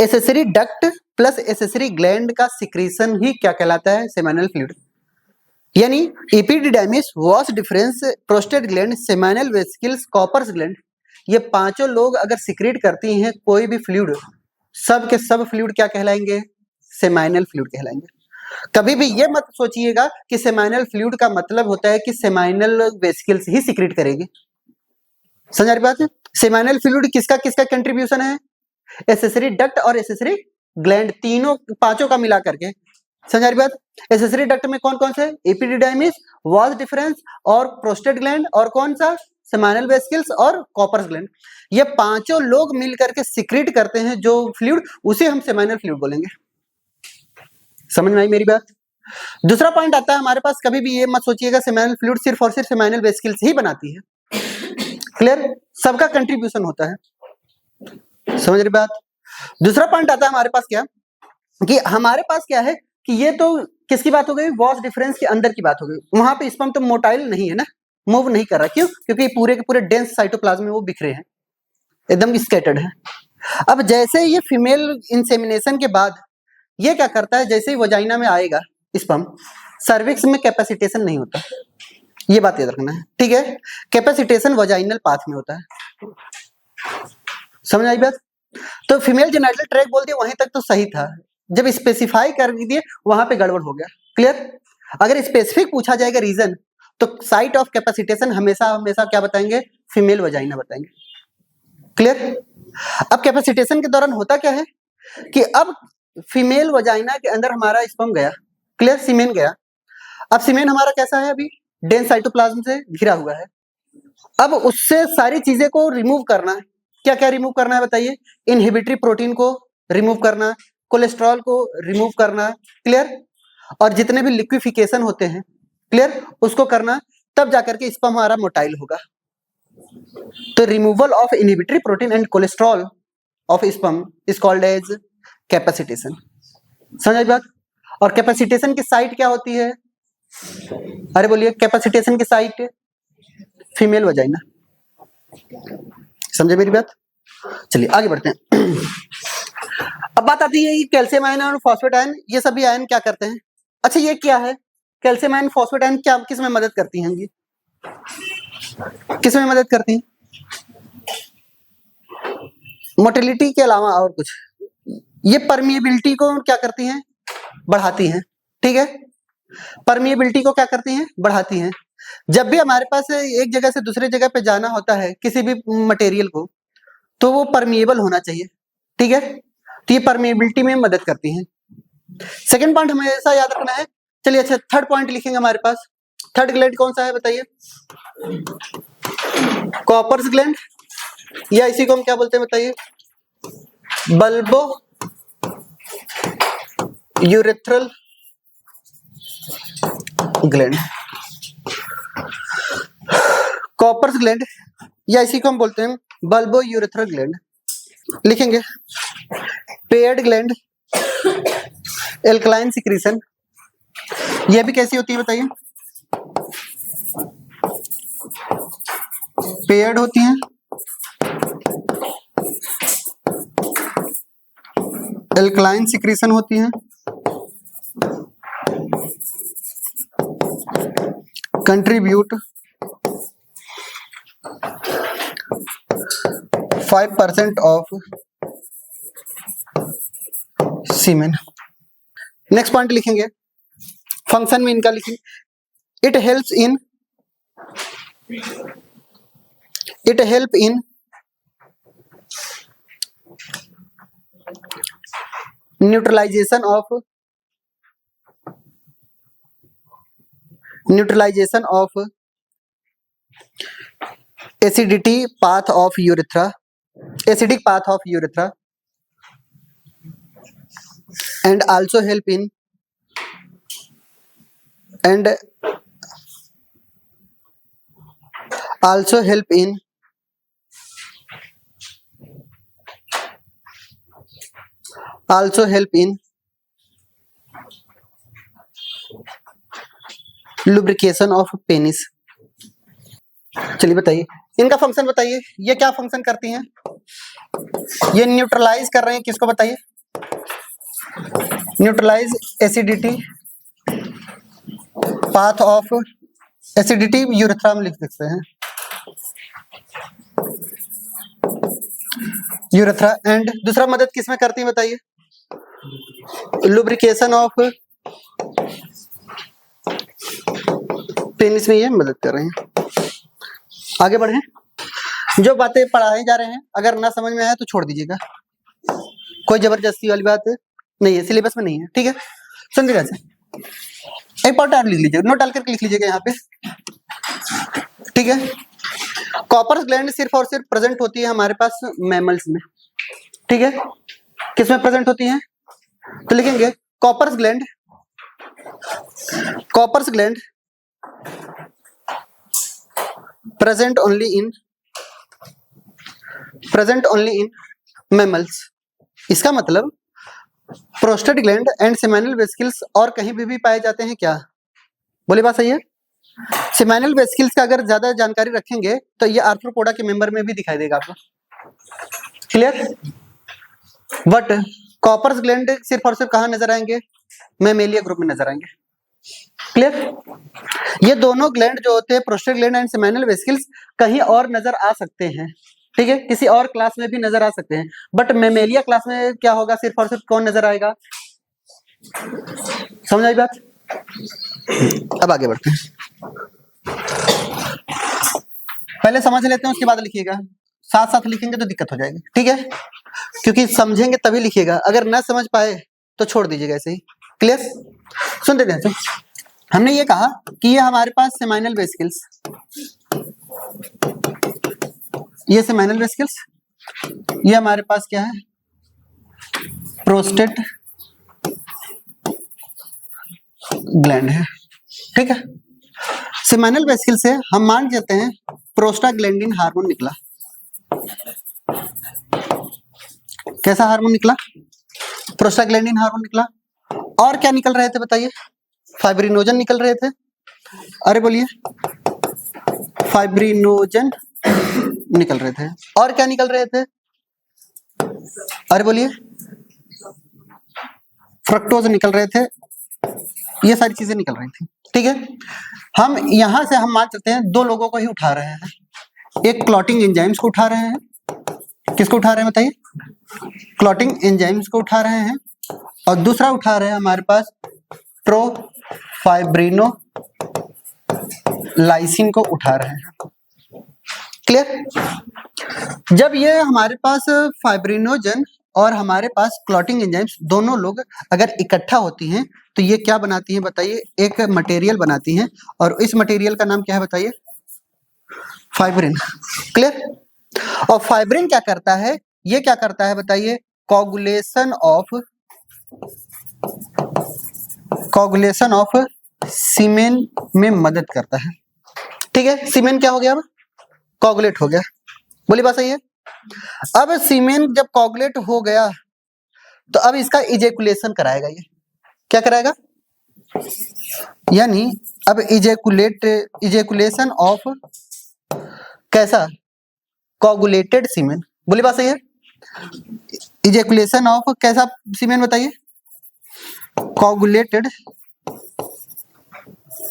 Accessory duct plus accessory gland का सिक्रीशन ही क्या कहलाता है, सेमाइनल फ्लूइड। यानी epididymis, vas deferens, prostate gland, seminal vesicles, Cowper's gland, ये पांचों लोग अगर सिक्रेट करती हैं कोई भी फ्लूइड, सब के सब फ्लूइड क्या कहलाएंगे, सेमाइनल फ्लूइड कहलाएंगे। कभी भी ये मत सोचिएगा कि सेमाइनल फ्लूइड का मतलब होता है कि सेमाइनल वेसिकल्स ही सिक्रेट करेगी। समझ आ रही बात है? सेमाइनल फ्लूइड किसका किसका कंट्रीब्यूशन है, एसेसरी डक्ट और एसेसरी ग्लैंड, तीनों पांचों का मिला करके। समझ आ रही बात? एसेसरी डक्ट में कौन कौन से, एपिडिडाइमिस, वॉस डिफरेंस और प्रोस्टेट ग्लैंड, और कौन सा, सेमाइनल वेसिकल्स और कॉपर्स ग्लैंड। ये पांचों लोग मिल करके सिक्रेट करते हैं जो फ्लूइड, उसे हम सेमाइनल फ्लूइड बोलेंगे। समझ में आई मेरी बात? दूसरा पॉइंट आता है हमारे पास, कभी भी ये मत सोचिएगा सेमाइनल फ्लूइड सिर्फ और सिर्फ सेमाइनल वेसिकल्स ही बनाती है। क्लियर? सबका कंट्रीब्यूशन होता है। समझ रही बात? दूसरा पॉइंट आता है हमारे पास क्या, कि हमारे पास क्या है कि ये तो किसकी बात हो गई, वॉस डिफरेंस के अंदर की बात हो गई। वहां पे स्पर्म तो मोटाइल नहीं है ना, मूव नहीं कर रहा। क्यों? क्योंकि पूरे के पूरे डेंस साइटोप्लाज्म में वो बिखरे हैं, एकदम स्कैटर्ड है। अब जैसे ये फीमेल इंसेमिनेशन के बाद ये क्या करता है, जैसे ही वजाइना में आएगा स्पर्म, सर्विक्स में कैपेसिटेशन नहीं होता, ये बात याद रखना है, ठीक है। कैपेसिटेशन वजाइनल पाथ में होता है। समझ आई बात? तो फीमेल जेनिटल ट्रैक्ट बोल दिया, वहीं तक तो सही था, जब स्पेसिफाई कर दिए वहां पे गड़बड़ हो गया। क्लियर? अगर स्पेसिफिक पूछा जाएगा रीजन, तो साइट ऑफ कैपेसिटेशन हमेशा हमेशा क्या बताएंगे, फीमेल वजाइना बताएंगे। क्लियर? अब कैपेसिटेशन के दौरान होता क्या है कि अब फीमेल वजाइना के अंदर हमारा स्पर्म गया, क्लियर, सीमेन गया। अब सीमेन हमारा कैसा है, अभी डेंस साइटोप्लाज्म से घिरा हुआ है। अब उससे सारी चीजें को रिमूव करना है। क्या क्या रिमूव करना है बताइए? इनहिबिटरी प्रोटीन को रिमूव करना, कोलेस्ट्रॉल को रिमूव करना, क्लियर, और जितने भी लिक्विफिकेशन होते हैं, क्लियर, उसको करना, तब जाकर के स्पर्म हमारा मोटाइल होगा। तो removal of inhibitory protein and cholesterol of sperm is called as capacitation. समझ आई बात? और कैपेसिटेशन की साइट क्या होती है, अरे बोलिए, कैपेसिटेशन की साइट फीमेल वजाइना। समझे मेरी बात? चलिए आगे बढ़ते हैं। अब बात आती है कैल्शियम आयन और फॉस्फेट आयन, ये सभी आयन क्या करते हैं? अच्छा ये क्या है कैल्शियम आयन फॉस्फेट आयन, क्या किस में मदद करती हैं? ये किस में मदद करती हैं? मोटिलिटी के अलावा और कुछ? ये परमिएबिलिटी को क्या करती हैं? बढ़ाती हैं। ठीक है, परमिएबिलिटी को क्या करती हैं? बढ़ाती हैं। जब भी हमारे पास एक जगह से दूसरे जगह पे जाना होता है किसी भी मटेरियल को, तो वो परमिएबल होना चाहिए। ठीक है, तो ये परमिएबिलिटी में मदद करती हैं। सेकंड पॉइंट हमेशा याद रखना है। चलिए अच्छा, थर्ड पॉइंट लिखेंगे हमारे पास। थर्ड ग्लैंड कौन सा है बताइए? कॉपर्स ग्लैंड, या इसी को हम क्या बोलते हैं बताइए? Bulbo urethral gland. Cowper's gland या इसी को हम बोलते हैं बल्बो यूरेथ्रल ग्लैंड। लिखेंगे पेयर्ड ग्लैंड, एल्कलाइन सिक्रीशन। यह भी कैसी होती है बताइए? पेयर्ड होती हैं, एल्कलाइन सिक्रीशन होती हैं, contribute 5% of semen. Next point लिखेंगे, फंक्शन में इनका लिखेंगे it help in neutralisation of acidic path of urethra and also help in lubrication of penis। चलिए बताइए इनका फंक्शन बताइए, ये क्या फंक्शन करती हैं? ये न्यूट्रलाइज कर रहे हैं किसको बताइए? Neutralise acidity path of acidity urethra में लिख सकते हैं यूरेथ्रा। एंड दूसरा मदद किस में करती है बताइए? लुब्रिकेशन ऑफ पेनिस में ये मदद कर रहे हैं। आगे बढ़े, जो बातें पढ़ाए जा रहे हैं अगर ना समझ में आए तो छोड़ दीजिएगा, कोई जबरदस्ती वाली बात नहीं है, सिलेबस में नहीं है। ठीक है, समझिएगा। एक पॉइंट और लिख लीजिए, नोट डाल करके लिख लीजिएगा यहाँ पे। ठीक है, कॉपर्स ग्लैंड सिर्फ और सिर्फ प्रेजेंट होती है हमारे पास मैमल्स में। ठीक है, किसमें प्रेजेंट होती है? तो लिखेंगे Cowper's gland present only in mammals. इसका मतलब prostate gland and seminal vesicles और कहीं भी पाए जाते हैं क्या? बोले बात सही है? सेमिनल वेसिकल्स का अगर ज्यादा जानकारी रखेंगे तो ये आर्थ्रोपोडा के मेंबर में भी दिखाई देगा आपको। क्लियर? बट कॉपर्स ग्लैंड सिर्फ और सिर्फ कहाँ नजर आएंगे? मैमेलिया ग्रुप में नजर आएंगे। क्लियर? ये दोनों ग्लैंड जो होते हैं prostate gland and seminal vesicles कहीं और नजर आ सकते हैं। ठीक है, किसी और क्लास में भी नजर आ सकते हैं, बट मैमेलिया क्लास में क्या होगा? सिर्फ और सिर्फ कौन नजर आएगा? समझ आई बात? अब आगे बढ़ते हैं, पहले समझ लेते हैं उसके बाद लिखिएगा। साथ साथ लिखेंगे तो दिक्कत हो जाएगी। ठीक है, क्योंकि समझेंगे तभी लिखिएगा, अगर ना समझ पाए तो छोड़ दीजिएगा ऐसे ही। क्लियर? सुन देते हैं। हमने ये कहा कि ये हमारे पास सेमिनल वेसिकल्स, ये सेमिनल वेसिकल्स, ये हमारे पास क्या है? प्रोस्टेट ग्लैंड है। ठीक है, सेमिनल वेसिकल से हम मान लेते हैं प्रोस्टाग्लैंडिन हार्मोन निकला। कैसा हार्मोन निकला? प्रोस्टाग्लैंडिन हार्मोन निकला। और क्या निकल रहे थे बताइए? फाइब्रिनोजन निकल रहे थे। अरे बोलिए, फाइब्रिनोजन निकल रहे थे। और क्या निकल रहे थे? अरे बोलिए, फ्रक्टोज निकल रहे थे, ये सारी चीजें निकल रही थी। ठीक है, हम यहां से हम मान सकते हैं दो लोगों को ही उठा रहे हैं। एक क्लॉटिंग एंजाइम्स को उठा रहे हैं, किसको उठा रहे हैं बताइए? क्लॉटिंग एंजाइम्स को उठा रहे हैं, और दूसरा उठा रहे हैं हमारे पास प्रोफाइब्रिनो लाइसिन को उठा रहे हैं। क्लियर? जब ये हमारे पास फाइब्रिनोजन और हमारे पास क्लॉटिंग एंजाइम्स दोनों लोग अगर इकट्ठा होती हैं तो ये क्या बनाती हैं बताइए? एक मटेरियल बनाती हैं, और इस मटेरियल का नाम क्या है बताइए? फाइब्रिन। क्लियर? और फाइब्रिन क्या करता है? ये क्या करता है बताइए? कोगुलेशन ऑफ सीमेन में मदद करता है। ठीक है, सीमेन क्या हो गया? अब कोगुलेट हो गया। बोली बात सही है? अब सीमेन जब कोगुलेट हो गया तो अब इसका इजेकुलेशन कराएगा। ये क्या कराएगा? यानी अब इजेकुलेशन ऑफ कैसा? कोगुलेटेड सीमेन। बोली बात सही है? इजेकुलेशन ऑफ कैसा सीमेन बताइए? कोगुलेटेड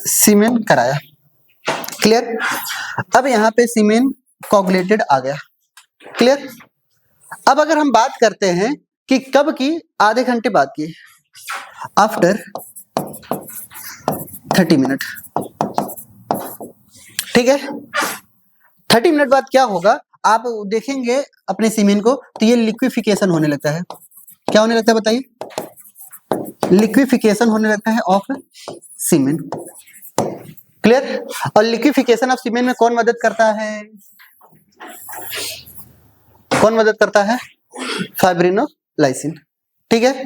सीमेन कराया। क्लियर? अब यहाँ पे सीमेन कोगुलेटेड आ गया। क्लियर? अब अगर हम बात करते हैं कि कब की, आधे घंटे बाद की, आफ्टर 30 मिनट। ठीक है, 30 मिनट बाद क्या होगा? आप देखेंगे अपने सीमेन को तो ये लिक्विफिकेशन होने लगता है। क्या होने लगता है बताइए? लिक्विफिकेशन होने लगता है ऑफ सीमेन। क्लियर? और लिक्विफिकेशन ऑफ सीमेन में कौन मदद करता है? कौन मदद करता है? फाइब्रिनोलाइसिन। ठीक है,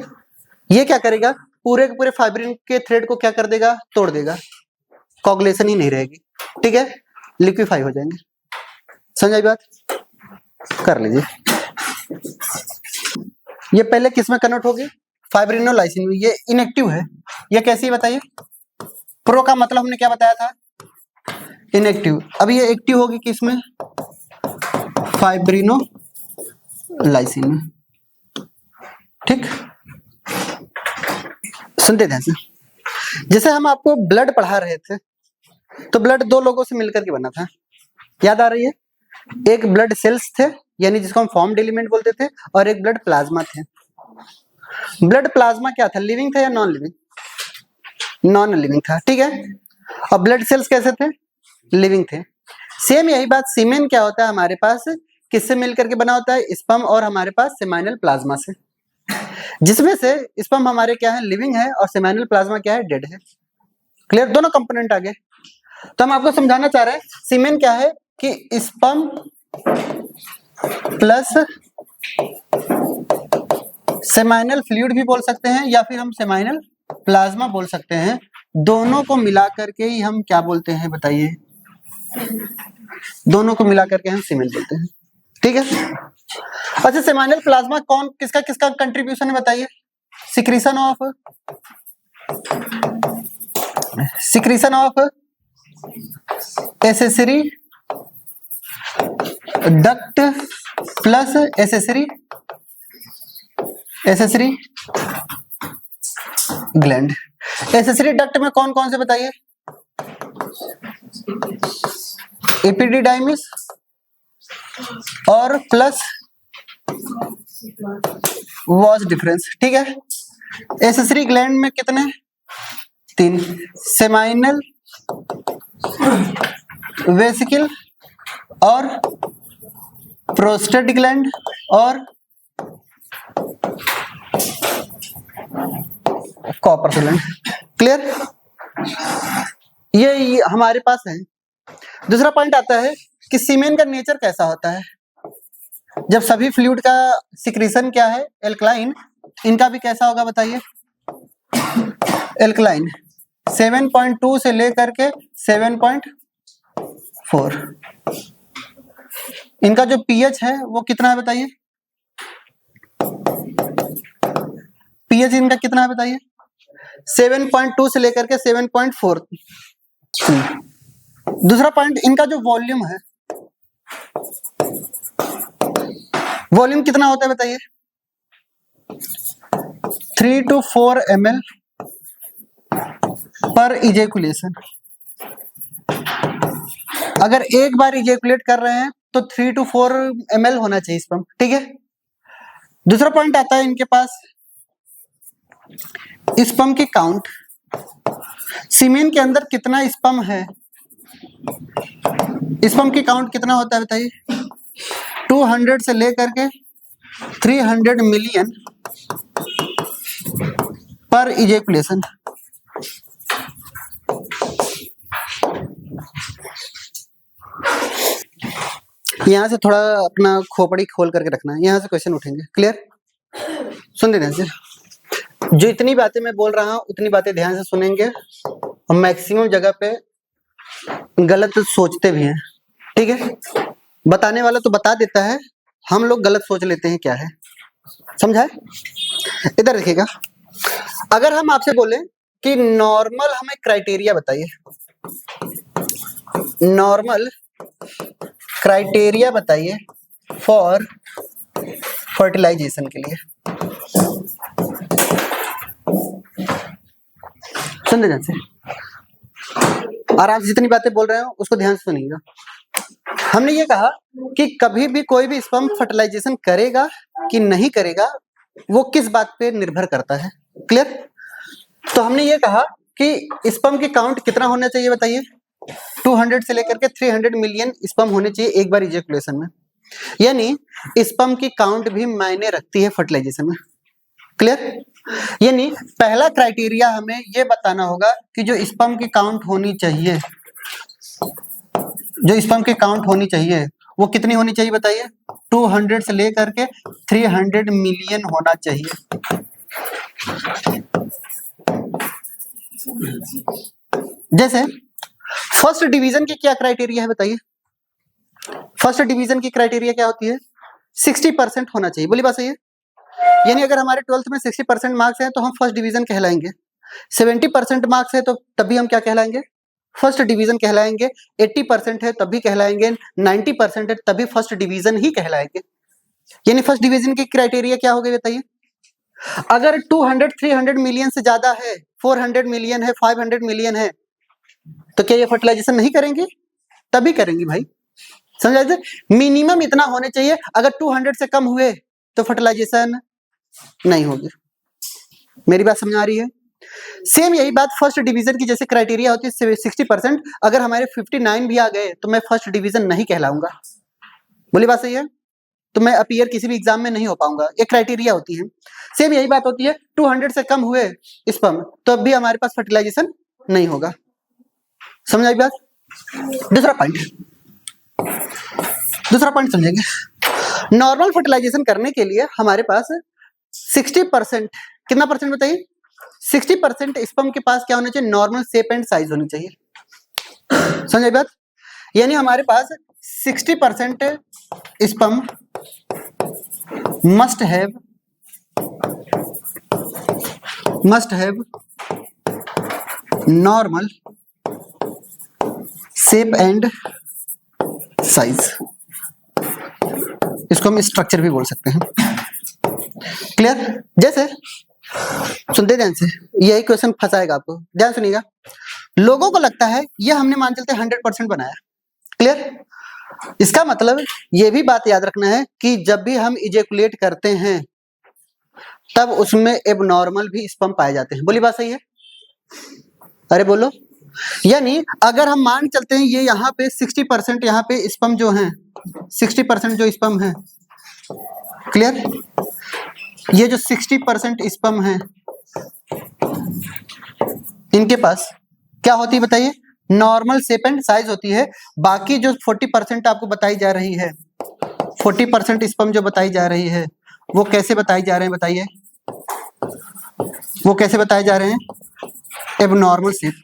ये क्या करेगा? पूरे के पूरे फाइब्रिन के थ्रेड को क्या कर देगा? तोड़ देगा, कोगुलेशन ही नहीं रहेगी। ठीक है, लिक्विफाई हो जाएंगे। समझ बात? कर लीजिए। ये पहले किस में कन्वर्ट होगी? फाइब्रिनोलाइसिन में। ये इनएक्टिव है, ये कैसी बताइए? प्रो का मतलब हमने क्या बताया था? इनएक्टिव। अब ये एक्टिव होगी किसमें? फाइब्रिनोलाइसिन में। ठीक, सुनते ध्यान से। जैसे हम आपको ब्लड पढ़ा रहे थे तो ब्लड दो लोगों से मिलकर के बना था, याद आ रही है? एक ब्लड सेल्स थे, यानी जिसको हम फॉर्म्ड एलिमेंट बोलते थे, और एक ब्लड प्लाज्मा थे। ब्लड प्लाज्मा क्या था? लिविंग था या नॉन लिविंग? नॉन लिविंग था। ठीक है, और ब्लड सेल्स कैसे थे? लिविंग थे। सेम यही बात सीमेन क्या होता है हमारे पास? किससे मिलकर के बना होता है? स्पर्म और हमारे पास सेमाइनल प्लाज्मा से, जिसमें से स्पर्म हमारे क्या है? लिविंग है, और सेमाइनल प्लाज्मा क्या है? डेड है। क्लियर? दोनों कंपोनेंट आ गए। तो हम आपको समझाना चाह रहे हैं सीमेन क्या है कि स्पर्म प्लस सेमाइनल फ्लूइड भी बोल सकते हैं, या फिर हम सेमाइनल प्लाज्मा बोल सकते हैं। दोनों को मिला करके ही हम क्या बोलते हैं बताइए? दोनों को मिला करके हम सीमेन बोलते हैं। ठीक है, अच्छा सेमाइनल प्लाज्मा कौन किसका किसका कंट्रीब्यूशन है बताइए? Secretion of accessory duct plus accessory gland. Accessory duct में कौन कौन से बताइए? एपिडिडाइमिस और प्लस वॉज डिफरेंस। ठीक है, एसेसरी ग्लैंड में कितने? 3, सेमाइनल, वेसिकल और प्रोस्टेट ग्लैंड और कॉपर ग्लैंड। क्लियर? ये हमारे पास है। दूसरा पॉइंट आता है कि सीमेन का नेचर कैसा होता है? जब सभी फ्लूइड का सिक्रीशन क्या है? एल्कलाइन। इनका भी कैसा होगा बताइए? एल्कलाइन। 7.2 से लेकर के 7.4। इनका जो पीएच है वो कितना है बताइए? पीएच इनका कितना है बताइए? 7.2 से लेकर के 7.4। दूसरा पॉइंट, इनका जो वॉल्यूम है वॉल्यूम कितना होता है बताइए? 3 to 4 ml पर इजेकुलेशन। अगर एक बार इजेकुलेट कर रहे हैं तो 3 to 4 ml होना चाहिए स्पर्म, ठीक है। दूसरा पॉइंट आता है इनके पास स्पर्म की काउंट। सीमेन के अंदर कितना स्पर्म है, स्पर्म की काउंट कितना होता है बताइए? 200 से लेकर के 300 मिलियन पर इजेकुलेशन। यहां से थोड़ा अपना खोपड़ी खोल करके रखना है, यहां से क्वेश्चन उठेंगे। क्लियर? सुन देना से जो इतनी बातें मैं बोल रहा हूं उतनी बातें ध्यान से सुनेंगे और मैक्सिमम जगह पे गलत सोचते भी हैं, ठीक है। बताने वाला तो बता देता है, हम लोग गलत सोच लेते हैं क्या है, समझा है? इधर देखिएगा, अगर हम आपसे बोले कि नॉर्मल हमें क्राइटेरिया बताइए, नॉर्मल क्राइटेरिया बताइए फॉर फर्टिलाइजेशन के लिए, सुन ध्यान से, और आप जितनी बातें बोल रहे हो उसको ध्यान से सुनिएगा। हमने ये कहा कि कभी भी कोई भी स्पर्म फर्टिलाइजेशन करेगा कि नहीं करेगा वो किस बात पे निर्भर करता है। क्लियर? तो हमने ये कहा कि स्पर्म की काउंट कितना होना चाहिए बताइए? 200 से लेकर के 300 मिलियन स्पर्म होने चाहिए एक बार इजेकुलेशन में, यानी स्पर्म की काउंट भी मायने रखती है फर्टिलाइजेशन में। क्लियर? यानी पहला क्राइटेरिया हमें ये बताना होगा कि जो स्पर्म की काउंट होनी चाहिए, जो स्पर्म की काउंट होनी चाहिए वो कितनी होनी चाहिए बताइए? 200 से लेकर के 300 मिलियन होना चाहिए। जैसे फर्स्ट डिवीजन की क्या क्राइटेरिया है बताइए? फर्स्ट डिवीजन की क्राइटेरिया क्या होती है? 60% होना चाहिए। बोली बात सही है? यानी अगर हमारे 12th में 60% मार्क्स हैं तो हम फर्स्ट डिवीजन कहलाएंगे, 70% मार्क्स है तो तभी हम क्या कहलाएंगे? फर्स्ट डिवीजन कहलाएंगे, 80% है तभी कहलाएंगे, 90% है तभी फर्स्ट डिवीजन ही कहलाएंगे। यानी फर्स्ट डिवीजन की क्राइटेरिया क्या हो गई बताइए? अगर 200 300 मिलियन से ज्यादा है, 400 मिलियन है, 500 मिलियन है, तो क्या ये फर्टिलाइजेशन नहीं करेंगे? तभी करेंगी भाई, समझा? मिनिमम इतना होने चाहिए, अगर 200 से कम हुए तो फर्टिलाइजेशन नहीं होगी। मेरी बात समझ आ रही है? सेम यही बात फर्स्ट डिवीजन की जैसे क्राइटेरिया होती है 60%, अगर हमारे 59 भी आ गए तो मैं फर्स्ट डिवीजन नहीं कहलाऊंगा। बोली बात सही है? तो मैं अपीयर किसी भी एग्जाम में नहीं हो पाऊंगा, ये क्राइटेरिया होती है। सेम यही बात होती है 200 से कम हुए स्पर्म तो अब भी हमारे पास फर्टिलाइजेशन नहीं होगा। समझ आई बात? दूसरा पॉइंट समझेंगे। नॉर्मल फर्टिलाइजेशन करने के लिए हमारे पास 60%, कितना परसेंट बताइए? 60% स्पर्म के पास क्या होना चाहिए? नॉर्मल शेप एंड साइज होनी चाहिए। समझ बात? यानी हमारे पास 60% sperm must have normal shape and size, इसको हम स्ट्रक्चर भी बोल सकते हैं। क्लियर? जैसे सुनते ध्यान से, यही क्वेश्चन फंसाएगा आपको, ध्यान सुनिएगा। लोगों को लगता है ये हमने मान चलते 100% बनाया। क्लियर? इसका मतलब ये भी बात याद रखना है कि जब भी हम इजेकुलेट करते हैं तब उसमें एबनॉर्मल भी स्पर्म पाए जाते हैं। बोली बात सही है? अरे बोलो। यानी अगर हम मान चलते हैं ये यहाँ पे 60% यहाँ पे स्पर्म जो है, 60% जो स्पर्म है, क्लियर? ये जो 60% स्पर्म है इनके पास क्या होती है बताइए? नॉर्मल शेप एंड साइज होती है। बाकी जो 40% आपको बताई जा रही है, 40% स्पर्म जो बताई जा रही है वो कैसे बताई जा रहे हैं बताइए? वो कैसे बताए जा रहे हैं? Abnormal shape.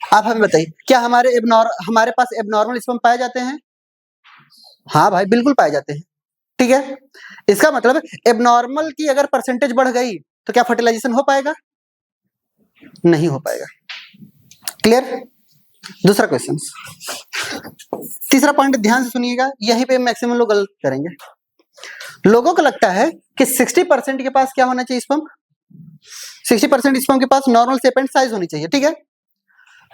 आप हमें बताइए, क्या हमारे पास एबनॉर्मल स्पर्म पाए जाते हैं? हाँ भाई बिल्कुल पाए जाते हैं, ठीक है। इसका मतलब एबनॉर्मल की अगर परसेंटेज बढ़ गई तो क्या फर्टिलाइजेशन हो पाएगा? नहीं हो पाएगा। क्लियर? दूसरा क्वेश्चन, तीसरा पॉइंट ध्यान से सुनिएगा, यहीं पे मैक्सिमम लोग गलत करेंगे। लोगों को लगता है कि 60% के पास क्या होना चाहिए स्पर्म, 60% स्पर्म के पास नॉर्मल सेपेंट साइज होनी चाहिए, ठीक है।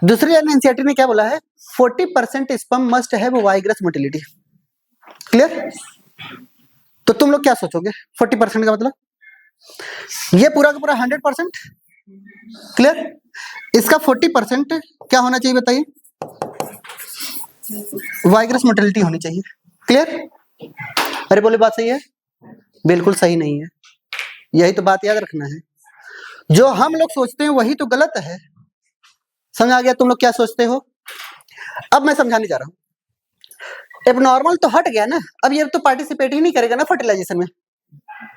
दूसरी एनसीईआरटी ने क्या बोला है, 40% sperm must have vigorous motility. Clear? तो तुम लोग क्या सोचोगे 40% का मतलब, ये पूरा का पूरा 100%? क्लियर? इसका 40% क्या होना चाहिए बताइए, वाइग्रस मोटिलिटी होनी चाहिए। क्लियर? अरे बोले बात सही है? बिल्कुल सही नहीं है, यही तो बात याद रखना है। जो हम लोग सोचते हैं वही तो गलत है। समझ आ गया तुम लोग क्या सोचते हो? अब मैं समझाने जा रहा हूं। एबनॉर्मल तो हट गया ना, अब ये तो पार्टिसिपेट ही नहीं करेगा ना फर्टिलाइजेशन में,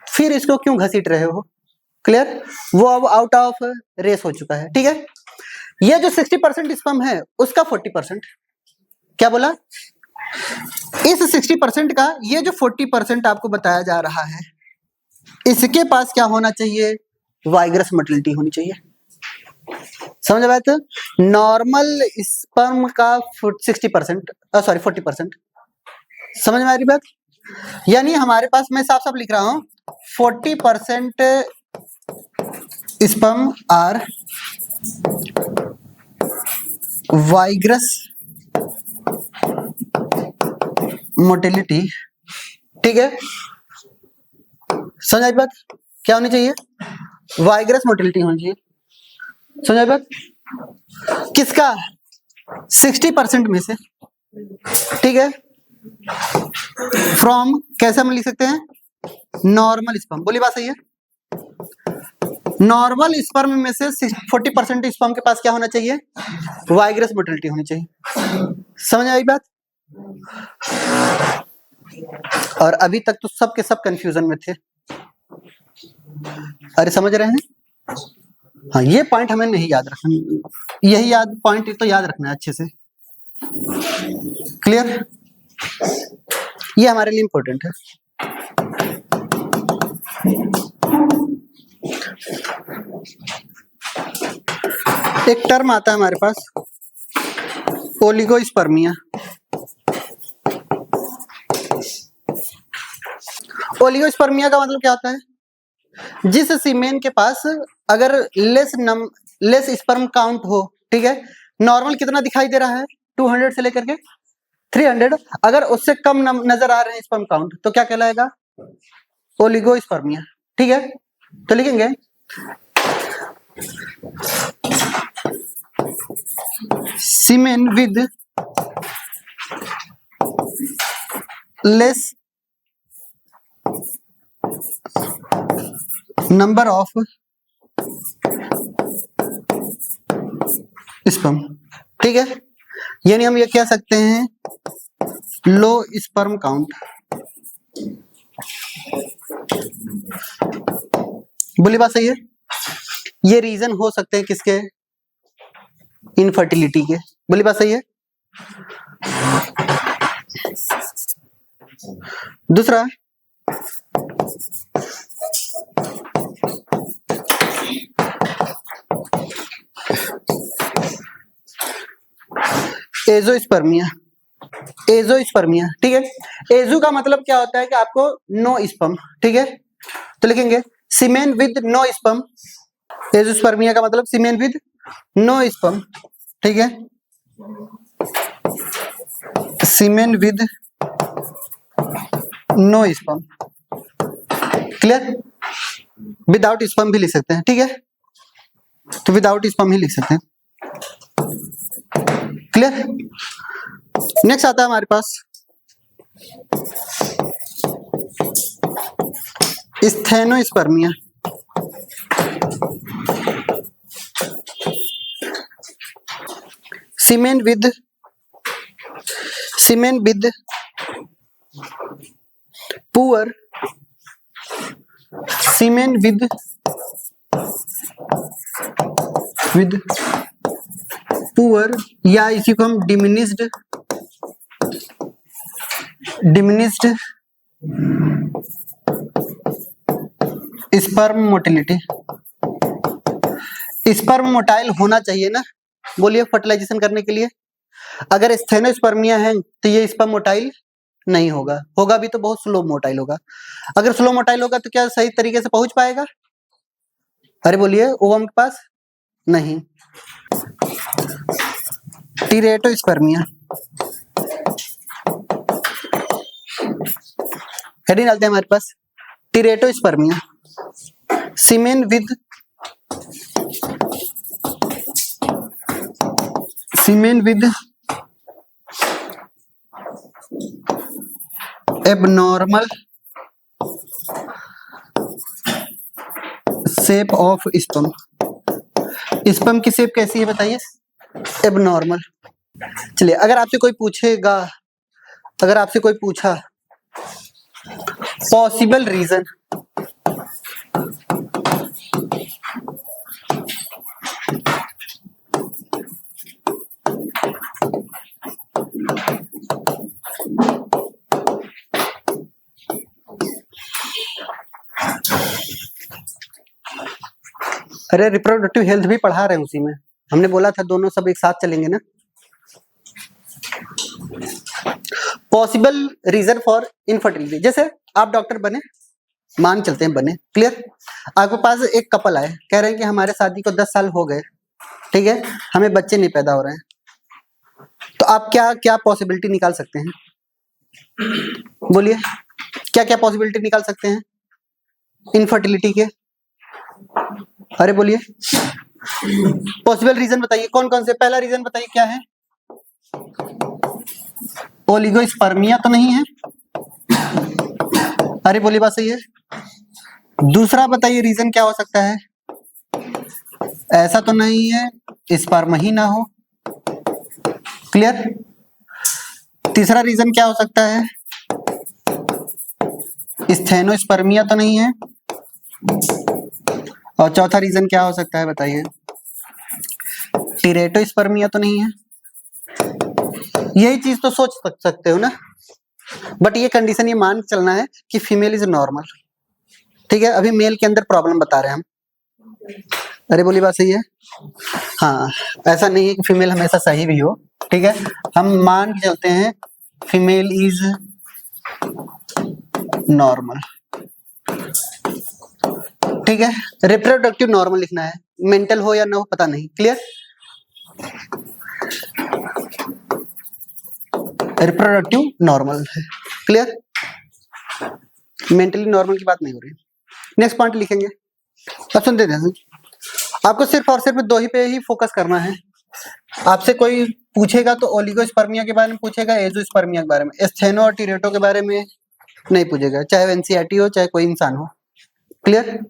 फिर इसको क्यों घसीट रहे हो? क्लियर? वो अब आउट ऑफ रेस हो चुका है, ठीक है। ये जो 60% स्पर्म है उसका 40%, क्या बोला, इस 60% का ये जो 40% आपको बताया जा रहा है, इसके पास क्या होना चाहिए, वाइग्रस मोटिलिटी होनी चाहिए। समझ में बात? नॉर्मल स्पर्म का 60%, सॉरी 40%। समझ में आ रही बात? यानी हमारे पास, मैं साफ साफ लिख रहा हूं, 40% स्पर्म आर वाइग्रस मोटिलिटी, ठीक है। समझ आई बात? क्या होनी चाहिए, वाइग्रस मोटिलिटी होनी चाहिए। समझ आई बात? किसका, 60% में से, ठीक है। फ्रॉम कैसे हम लिख सकते हैं, नॉर्मल स्पर्म। बोली बात सही है? नॉर्मल स्पर्म में से 40% स्पर्म के पास क्या होना चाहिए, वाइग्रस मोटिलिटी होनी चाहिए। समझ आई बात? और अभी तक तो सब के सब कंफ्यूजन में थे। अरे समझ रहे हैं? हाँ, ये पॉइंट हमें नहीं याद रखना, यही याद पॉइंट तो याद रखना है अच्छे से। क्लियर? ये हमारे लिए इंपॉर्टेंट है। एक टर्म आता है हमारे पास, ओलिगोस्पर्मिया। ओलिगोस्पर्मिया का मतलब क्या होता है, जिस सीमेन के पास अगर लेस स्पर्म काउंट हो, ठीक है, नॉर्मल कितना दिखाई दे रहा है, 200 से लेकर के 300, अगर उससे कम नजर आ रहे हैं स्पर्म काउंट, तो क्या कहलाएगा, ओलिगोस्पर्मिया। ठीक है, तो लिखेंगे semen with less number of sperm. ठीक है, यानी हम ये कह सकते हैं लो स्पर्म काउंट। बोली बात सही है? ये रीजन हो सकते हैं किसके, इनफर्टिलिटी के। बोली बात सही है? दूसरा, एजोस्पर्मिया। एजोस्पर्मिया, ठीक है, एजो का मतलब क्या होता है कि आपको नो स्पर्म। ठीक है, तो लिखेंगे semen with no sperm. Azoospermia का मतलब सीमेन विद नो स्पर्म। ठीक है, semen with no sperm. Clear? Without sperm भी लिख सकते हैं। ठीक है, तो विदाउट स्पर्म ही लिख सकते हैं। क्लियर? नेक्स्ट आता है हमारे पास asthenospermia. Semen with poor semen with poor, या इसी को हम diminished sperm motility. Sperm motile होना चाहिए ना, बोलिए, फर्टिलाइजेशन करने के लिए। अगर स्थेनोस्पर्मिया है तो ये स्पर्म मोटाइल नहीं होगा, होगा भी तो बहुत स्लो मोटाइल होगा। अगर स्लो मोटाइल होगा तो क्या सही तरीके से पहुंच पाएगा? अरे बोलिए, ओवम के पास नहीं। टीरेटोस्पर्मिया, हेडिंग डालते हैं हमारे पास, teratospermia, semen with abnormal shape of sperm. Sperm की शेप कैसी है बताइए? एबनॉर्मल। चलिए, अगर आपसे कोई पूछेगा, अगर आपसे कोई पूछा पॉसिबल रीजन, अरे रिप्रोडक्टिव हेल्थ भी पढ़ा रहे हैं उसी में, हमने बोला था दोनों सब एक साथ चलेंगे ना। पॉसिबल रीजन फॉर इनफर्टिलिटी, जैसे आप डॉक्टर बने, मान चलते हैं बने, क्लियर, आपके पास एक कपल आए, कह रहे हैं कि हमारे शादी को 10 साल हो गए, ठीक है, हमें बच्चे नहीं पैदा हो रहे हैं, तो आप क्या क्या पॉसिबिलिटी निकाल सकते हैं? बोलिए, क्या क्या पॉसिबिलिटी निकाल सकते हैं इनफर्टिलिटी के? अरे बोलिए, पॉसिबल रीजन बताइए, कौन कौन से? पहला रीजन बताइए क्या है? ओलिगोस्पर्मिया तो नहीं है? अरे बोलिए, बात सही है। दूसरा बताइए रीजन क्या हो सकता है? ऐसा तो नहीं है स्पर्म ही ना हो, क्लियर। तीसरा रीजन क्या हो सकता है? स्टेनोस्पर्मिया तो नहीं है। और चौथा रीजन क्या हो सकता है बताइए? टीरेटोस्पर्मिया तो नहीं है। यही चीज तो सोच सकते हो ना, बट ये कंडीशन ये मान चलना है कि फीमेल इज नॉर्मल, ठीक है। अभी मेल के अंदर प्रॉब्लम बता रहे हैं हम। अरे बोली, बात सही है। हाँ, ऐसा नहीं है कि फीमेल हमेशा सही भी हो, ठीक है, हम मान के चलते हैं फीमेल इज नॉर्मल, ठीक है। रिप्रोडक्टिव नॉर्मल लिखना है, मेंटल हो या ना हो पता नहीं, क्लियर। रिप्रोडक्टिव नॉर्मल है, क्लियर, मेंटली नॉर्मल की बात नहीं हो रही। नेक्स्ट पॉइंट लिखेंगे, अब सुनते ध्यान से, आपको सिर्फ और सिर्फ दो ही पे ही फोकस करना है। आपसे कोई पूछेगा तो ओलिगोस्पर्मिया के बारे में पूछेगा, एजोस्पर्मिया के बारे में, स्टेनो और टीरेटो के बारे में नहीं पूछेगा, चाहे एनसीईआरटी हो चाहे कोई इंसान हो, क्लियर।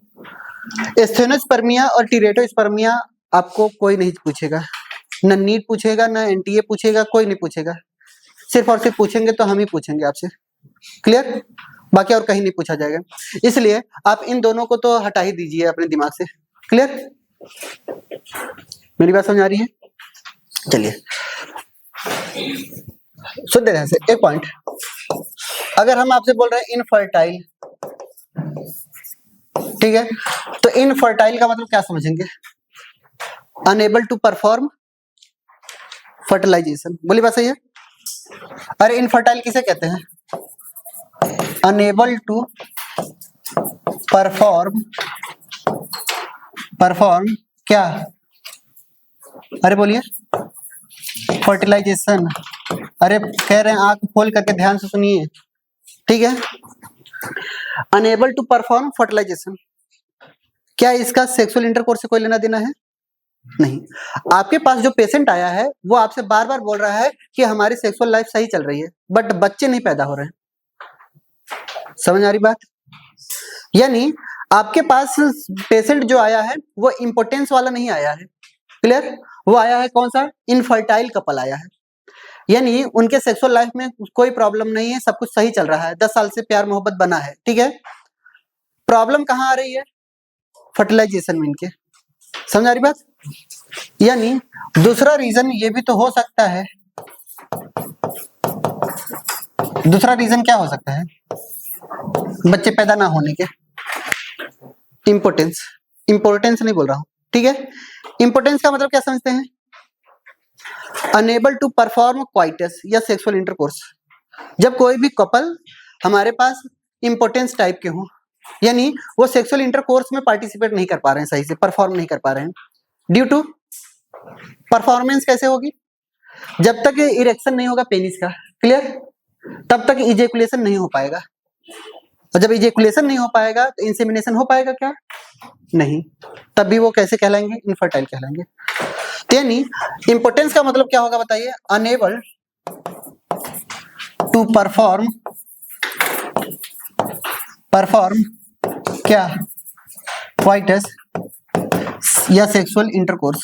स्टेनोस्पर्मिया और टीरेटोस्पर्मिया आपको कोई नहीं पूछेगा, न नीट पूछेगा, न एनटीए पूछेगा, कोई नहीं पूछेगा। सिर्फ और सिर्फ पूछेंगे तो हम ही पूछेंगे आपसे, क्लियर, बाकी और कहीं नहीं पूछा जाएगा। इसलिए आप इन दोनों को तो हटा ही दीजिए अपने दिमाग से, क्लियर। मेरी बात समझ आ रही है? चलिए सुन दे रहे हैं एक पॉइंट, अगर हम आपसे बोल रहे हैं इनफर्टाइल, ठीक है, तो इनफर्टाइल का मतलब क्या समझेंगे? अनएबल टू परफॉर्म फर्टिलाइजेशन, बोली बात सही है। अरे इनफर्टाइल किसे कहते हैं? अनएबल टू परफॉर्म क्या? अरे बोलिए, फर्टिलाइजेशन। अरे कह रहे हैं आंख खोल करके ध्यान से सुनिए, ठीक है। अनएबल टू परफॉर्म फर्टिलाइजेशन, क्या इसका सेक्सुअल इंटरकोर्स से कोई लेना देना है? नहीं। आपके पास जो पेशेंट आया है वो आपसे बार बार बोल रहा है कि हमारी सेक्सुअल लाइफ सही चल रही है, बट बच्चे नहीं पैदा हो रहे हैं। समझ आ रही बात? यानी आपके पास पेशेंट जो आया है वो इंपोर्टेंस वाला नहीं आया है, क्लियर, वो आया है कौन सा? इनफर्टाइल कपल आया है, यानी उनके सेक्सुअल लाइफ में कोई प्रॉब्लम नहीं है, सब कुछ सही चल रहा है, 10 साल से प्यार मोहब्बत बना है, ठीक है। प्रॉब्लम कहाँ आ रही है? फर्टिलाइजेशन में इनके, समझ आ रही बात? यानी दूसरा रीजन ये भी तो हो सकता है, दूसरा रीजन क्या हो सकता है बच्चे पैदा ना होने के? इंपोर्टेंस, इंपोर्टेंस नहीं बोल रहा हूं, ठीक है। इंपोर्टेंस का मतलब क्या समझते हैं? अनेबल टू परफॉर्म क्वाइटस या सेक्सुअल इंटरकोर्स, जब कोई भी कपल हमारे पास इंपोर्टेंस टाइप के हों, यानी वो सेक्सुअल इंटरकोर्स में पार्टिसिपेट नहीं कर पा रहे हैं, सही से परफॉर्म नहीं कर पा रहे हैं, ड्यू टू परफॉर्मेंस कैसे होगी, जब तक इरेक्शन नहीं होगा पेनिस का, क्लियर, तब तक इजेकुलेशन नहीं हो पाएगा, और जब इजेकुलेशन नहीं हो पाएगा तो इंसेमिनेशन हो पाएगा क्या, नहीं, तब भी वो कैसे कहलाएंगे, इनफर्टाइल कहलाएंगे। यानी इंपोर्टेंस का मतलब क्या होगा बताइए, अनेबल टू परफॉर्म क्या, क्वाइटस या सेक्सुअल इंटरकोर्स।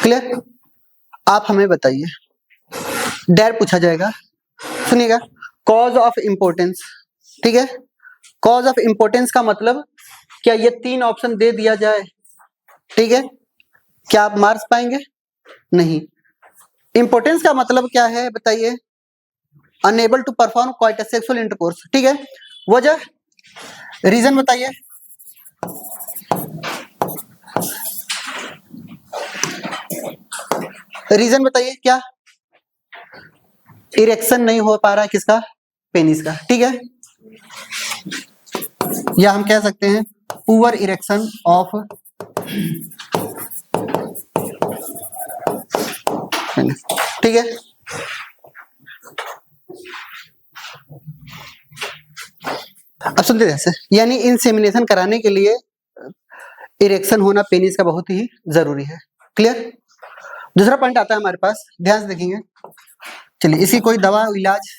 क्लियर, आप हमें बताइए, डैर पूछा जाएगा, सुनिएगा, कॉज ऑफ इंपोर्टेंस, ठीक है, कॉज ऑफ इंपोर्टेंस का मतलब क्या ये 3 ऑप्शन दे दिया जाए, ठीक है, क्या आप मार्क्स पाएंगे, नहीं। इंपोर्टेंस का मतलब क्या है बताइए, unable to perform quite sexual intercourse, ठीक है, वजह, रीजन बताइए, रीजन बताइए क्या, इरेक्शन नहीं हो पा रहा है किसका, पेनिस का, ठीक है, या हम कह सकते हैं पुअर इरेक्शन ऑफ पेनिस, ठीक है। अब सुनते जैसे, यानी इंसेमिनेशन कराने के लिए इरेक्शन होना पेनिस का बहुत ही जरूरी है, क्लियर। दूसरा पॉइंट आता है हमारे पास, ध्यान से देखेंगे, चलिए इसकी कोई दवा इलाज,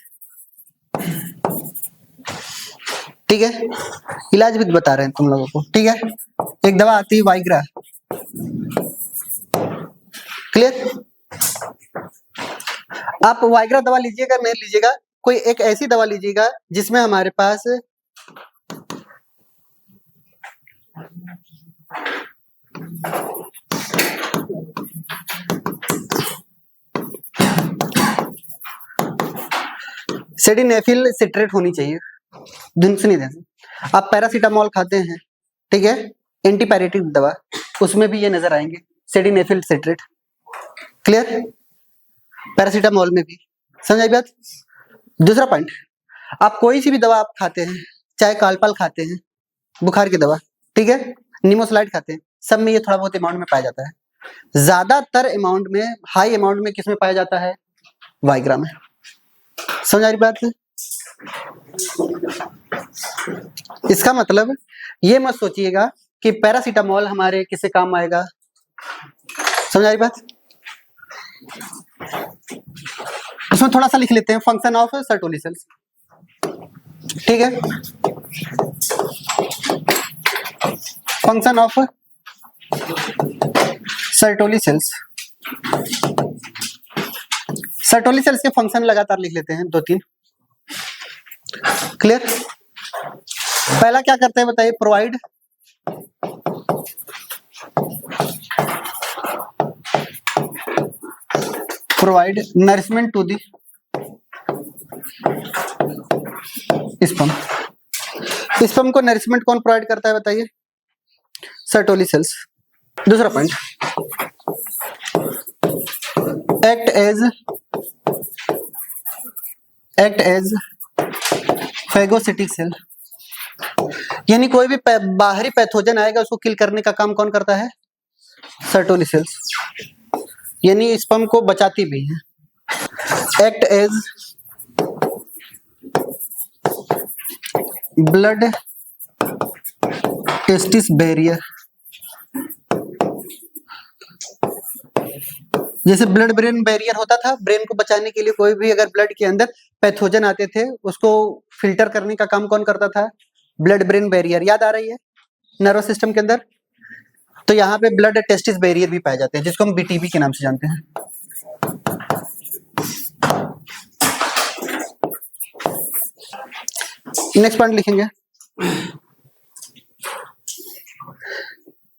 ठीक है, इलाज भी बता रहे हैं तुम लोगों को, ठीक है, एक दवा आती है वाइग्रा, क्लियर, आप वाइग्रा दवा लीजिएगा नहीं लीजिएगा, कोई एक ऐसी दवा लीजिएगा जिसमें हमारे पास सेडिनेफिल सिट्रेट होनी चाहिए, सुनिए ध्यान से, आप पैरासीटामोल खाते हैं, ठीक है, एंटीपायरेटिक दवा, उसमें भी ये नजर आएंगे सेडिनेफिल सिट्रेट, क्लियर, पैरासीटामोल में भी, समझ आई बात। दूसरा पॉइंट, आप कोई सी भी दवा आप खाते हैं, चाहे कालपाल खाते हैं बुखार की दवा, ठीक है, निमोसलाइड खाते हैं, सब में ये थोड़ा बहुत अमाउंट में पाया जाता है, ज्यादातर अमाउंट में, हाई अमाउंट में किसमें पाया जाता है, वाइग्रा में, समझ आ रही बात है। इसका मतलब ये मत सोचिएगा कि पैरासीटामोल हमारे किससे काम आएगा, समझ आ रही बात। इसमें थोड़ा सा लिख लेते हैं, फंक्शन ऑफ सर्टोली सेल्स, ठीक है, function of Sertoli cells, Sertoli cells के फंक्शन लगातार लिख लेते हैं 2-3, क्लियर। पहला क्या करते हैं बताइए, provide nourishment to the sperm, sperm को नरिशमेंट कौन प्रोवाइड करता है बताइए, सर्टोली सेल्स। दूसरा point, act as phagocytic cell, यानी कोई भी बाहरी पैथोजन आएगा उसको किल करने का काम कौन करता है, सर्टोली सेल्स, यानी स्पर्म को बचाती भी है। Act as blood testis barrier, जैसे ब्लड ब्रेन बैरियर होता था, ब्रेन को बचाने के लिए कोई भी अगर ब्लड के अंदर पैथोजन आते थे उसको फिल्टर करने का काम कौन करता था, ब्लड ब्रेन बैरियर, याद आ रही है नर्वस सिस्टम के अंदर। तो यहाँ पे ब्लड टेस्टिस बैरियर भी पाए जाते हैं जिसको हम बीटीबी के नाम से जानते हैं। नेक्स्ट पॉइंट लिखेंगे,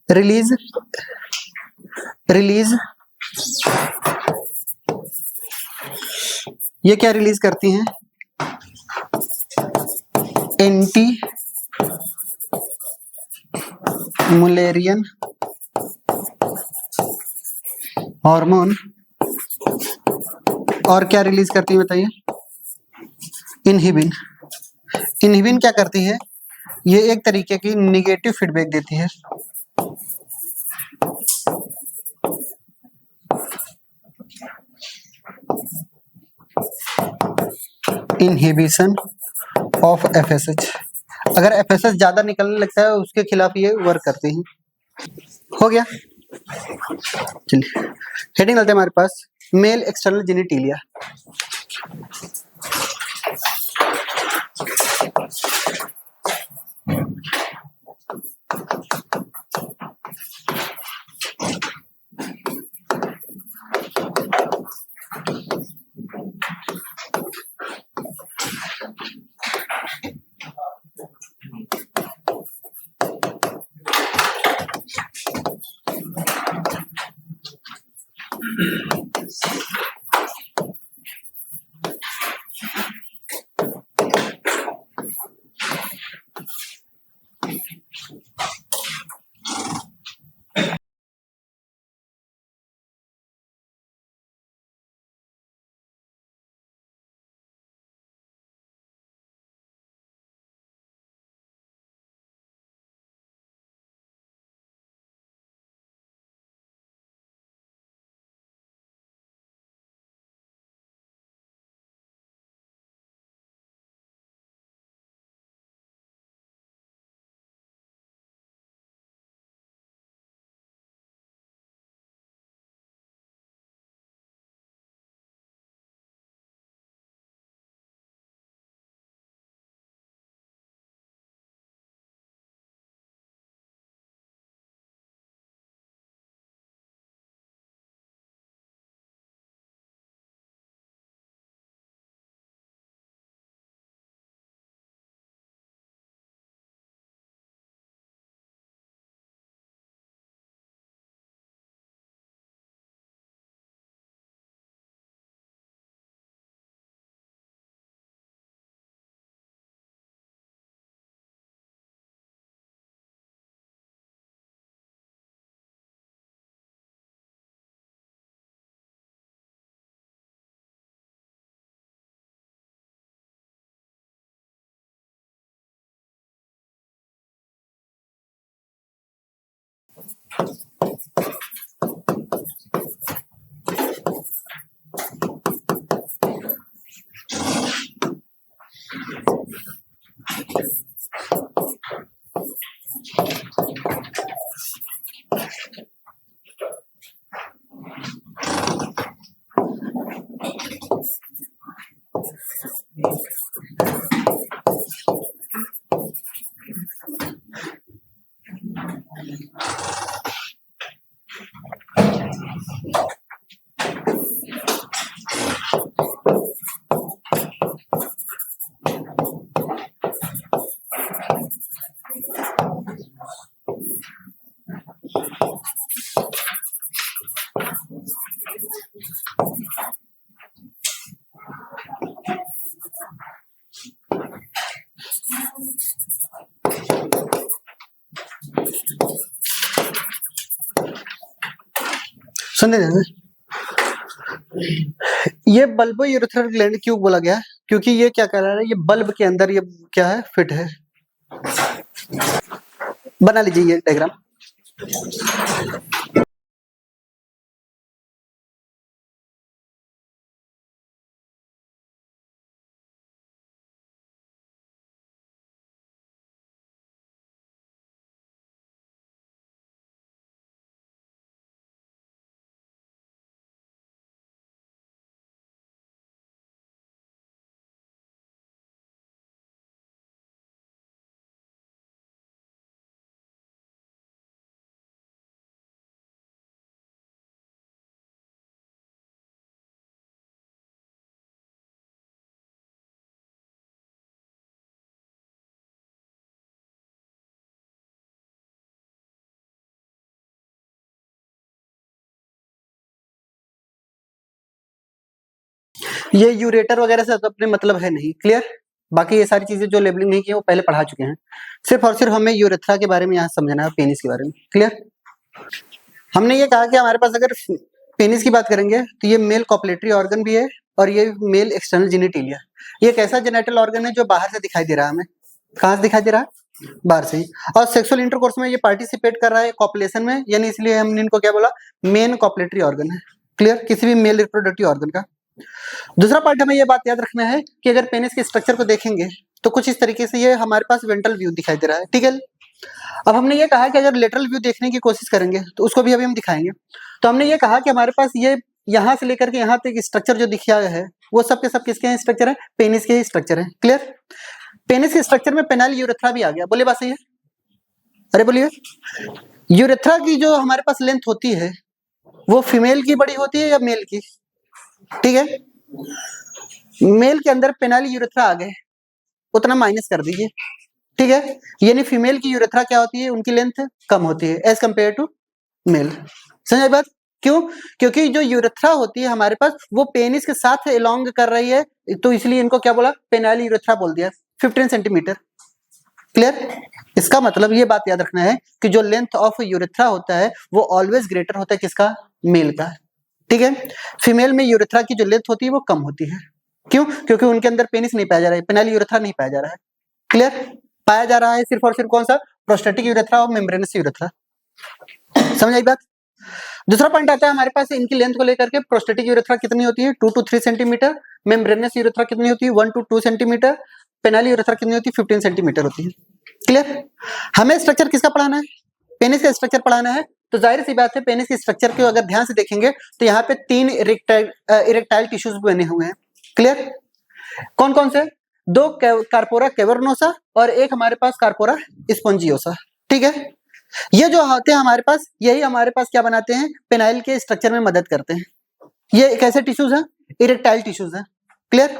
रिलीज ये क्या रिलीज करती हैं, एंटी मुलेरियन हार्मोन और क्या रिलीज करती है बताइए? इनहिबिन। इनहिबिन क्या करती है? ये एक तरीके की निगेटिव फीडबैक देती है। Inhibition of FSH. अगर एफएसएच ज्यादा निकलने लगता है उसके खिलाफ ये वर्क करती है। हो गया, चलिए हेडिंग डालते हैं हमारे पास, मेल एक्सटर्नल जेनिटिलिया। सुन लीजिए, ये बल्बो यूरेथ्रल ग्लैंड क्यों बोला गया है? क्योंकि ये क्या कर रहा है, ये बल्ब के अंदर ये क्या है, फिट है। बना लीजिए ये डायग्राम। ये यूरेटर वगैरह से तो अपने मतलब है नहीं, क्लियर। बाकी ये सारी चीजें जो लेबलिंग नहीं की है वो पहले पढ़ा चुके हैं। सिर्फ और सिर्फ हमें यूरेथ्रा के बारे में यहाँ समझना है, पेनिस के बारे में, क्लियर। हमने ये कहा कि हमारे पास अगर पेनिस की बात करेंगे तो ये मेल कॉपलेटरी ऑर्गन भी है और ये मेल एक्सटर्नल जेनिटेलिया। ये एक ऐसा जेनेटल ऑर्गन है जो बाहर से दिखाई दे रहा है हमें। कहाँ से दिखाई दे रहा है? बाहर से ही। और सेक्सुअल इंटरकोर्स में ये पार्टिसिपेट कर रहा है कॉपुलेशन में, यानी इसलिए हमने इनको क्या बोला, मेन कॉपलेटरी ऑर्गन है। क्लियर? किसी भी मेल रिप्रोडक्टिव ऑर्गन का। दूसरा पार्ट हमें ये बात याद रखना है कि अगर पेनिस के स्ट्रक्चर को देखेंगे तो कुछ इस तरीके से ये हमारे पास वेंट्रल व्यू दिखाई दे रहा है। ठीक है, अब हमने ये कहा कि अगर लेटरल व्यू देखने की कोशिश करेंगे तो उसको भी अभी हम दिखाएंगे। तो हमने ये कहा कि हमारे पास ये यहाँ से लेकर के यहाँ तक स्ट्रक्चर जो दिखा है वो सब के सब किसके हैं स्ट्रक्चर है? पेनिस के ही स्ट्रक्चर है। क्लियर? पेनिस के स्ट्रक्चर में पेनाइल यूरेथ्रा भी आ गया। बोलिए बात सही है? अरे बोलिए। यूरेथ्रा की जो हमारे पास लेंथ होती है वो फीमेल की बड़ी होती है या मेल की? ठीक है, मेल के अंदर पेनाइल यूरेथ्रा आ गए, उतना माइनस कर दीजिए। ठीक है, यानी फीमेल की यूरेथ्रा क्या होती है, उनकी लेंथ कम होती है एज कंपेयर टू मेल। समझ बात? क्यों? क्योंकि जो यूरेथ्रा होती है हमारे पास वो पेनिस के साथ एलोंग कर रही है, तो इसलिए इनको क्या बोला, पेनाइल यूरेथ्रा बोल दिया, 15 सेंटीमीटर। क्लियर? इसका मतलब ये बात याद रखना है कि जो लेंथ ऑफ यूरेथ्रा होता है वो ऑलवेज ग्रेटर होता है किसका? मेल का। ठीक है, फीमेल में यूरेथ्रा की जो लेंथ होती है वो कम होती है। क्यों? क्योंकि उनके अंदर पेनिस नहीं पाया जा रहा है, पेनाइल यूरेथ्रा नहीं पाया जा रहा है। क्लियर? पाया जा रहा है सिर्फ और सिर्फ कौन सा? प्रोस्टेटिक यूरेथ्रा और मेम्ब्रेनस यूरेथ्रा। समझ आई बात? दूसरा पॉइंट आता है हमारे पास इनकी लेंथ को लेकर के, प्रोस्टेटिक यूरेथ्रा कितनी होती है? 2 to 3 सेंटीमीटर। मेम्ब्रेनस यूरेथ्रा कितनी होती है? 1 to 2 सेंटीमीटर। पेनाइल यूरेथ्रा कितनी होती है? 15 सेंटीमीटर होती है। क्लियर? हमें स्ट्रक्चर किसका पढ़ाना है? पेनिस का स्ट्रक्चर पढ़ाना है। तो जाहिर सी बात है पेनिस के स्ट्रक्चर को अगर ध्यान से देखेंगे तो यहाँ पे 3 इरेक्टाइल टिश्यूज बने हुए हैं। क्लियर? कौन कौन से? 2 कार्पोरा कैवर्नोसा और एक हमारे पास कार्पोरा स्पोंजियोसा। ठीक है, ये जो होते हैं हमारे पास, यही हमारे पास क्या बनाते हैं? पेनाइल के स्ट्रक्चर में मदद करते हैं। ये कैसे टिश्यूज हैं? इरेक्टाइल टिश्यूज हैं। क्लियर?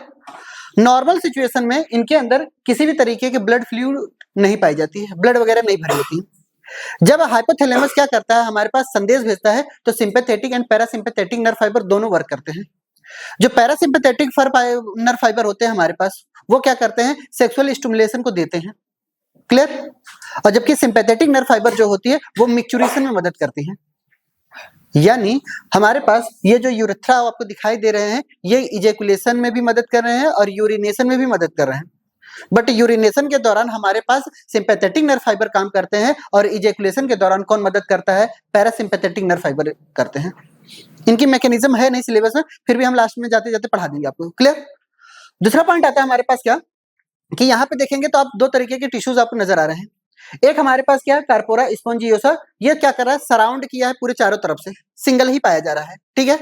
नॉर्मल सिचुएशन में इनके अंदर किसी भी तरीके की ब्लड फ्लूइड नहीं पाई जाती है, ब्लड वगैरह नहीं भरी होती है। जब हाइपोथैलेमस क्या करता है, हमारे पास संदेश भेजता है, तो sympathetic and parasympathetic nerve fibre दोनों वर्क करते हैं। जो पैरासिम्पैथेटिक नर्व फाइबर होते हैं हमारे पास, वो क्या करते हैं? सेक्सुअल स्टिमुलेशन को देते हैं। क्लियर? और जबकि सिंपैथेटिक नर्व फाइबर जो होती है वो मिक्चुरेशन में मदद करती है। यानी हमारे पास ये जो यूरेथ्रा आपको दिखाई दे रहे हैं, ये इजेकुलेशन में भी मदद कर रहे हैं और यूरिनेशन में भी मदद कर रहे हैं। बट यूरिनेशन के दौरान हमारे पास सिंपैथेटिक नर्व फाइबर काम करते हैं और इजेकुलेशन के दौरान कौन मदद करता है? पैरासिम्पैथेटिक नर्व फाइबर करते हैं। इनकी मैकेनिज्म है नहीं सिलेबस में, फिर भी हम लास्ट में जाते जाते पढ़ा देंगे आपको। क्लियर? दूसरा पॉइंट आता है हमारे पास क्या, कि यहाँ पे देखेंगे तो आप 2 तरीके के टिश्यूज आपको नजर आ रहे हैं। एक हमारे पास क्या है? कार्पोरा स्पोंजियोसा। ये क्या कर रहा है? सराउंड किया है पूरे चारों तरफ से, सिंगल ही पाया जा रहा है। ठीक है,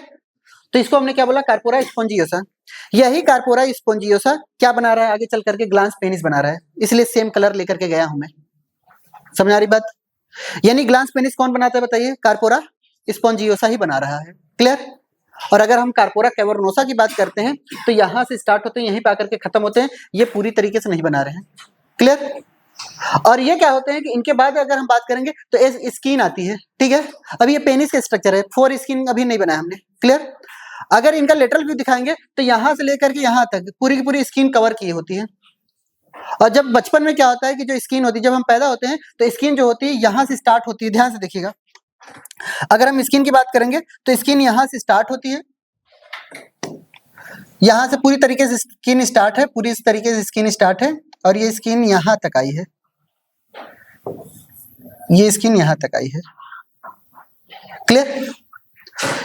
तो इसको हमने क्या बोला? कार्पोरा स्पोंजियोसा। यही कार्पोरा स्पोंजियोसा क्या बना रहा है? आगे चल करके ग्लांस पेनिस बना रहा है, इसलिए सेम कलर लेकर के गया हूं मैं। समझ आ रही बात? यानी ग्लांस पेनिस कौन बनाता है बताइए? कार्पोरा स्पोंजियोसा ही बना रहा है। क्लियर? और अगर हम कार्पोरा कैवर्नोसा की बात करते हैं तो यहां से स्टार्ट होते हैं, यहीं पे आकर के खत्म होते हैं, ये पूरी तरीके से नहीं बना रहे हैं। क्लियर? और ये क्या होते हैं कि इनके बाद अगर हम बात करेंगे तो स्किन आती है। ठीक है, अब ये पेनिस का स्ट्रक्चर है, 4 स्किन अभी नहीं बनाया हमने। क्लियर? अगर इनका लेटरल व्यू दिखाएंगे तो यहां से लेकर के यहां तक पूरी की पूरी स्किन कवर की होती है। और जब बचपन में क्या होता है कि जो स्किन होती है, जब हम पैदा होते हैं तो स्किन जो होती है यहां से स्टार्ट होती है। ध्यान से देखिएगा, अगर हम स्किन की बात करेंगे तो स्किन यहां से स्टार्ट होती है, यहां से पूरी तरीके से स्किन स्टार्ट है, पूरी इस तरीके से स्किन स्टार्ट है और ये स्किन यहां तक आई है, ये स्किन यहां तक आई है। क्लियर?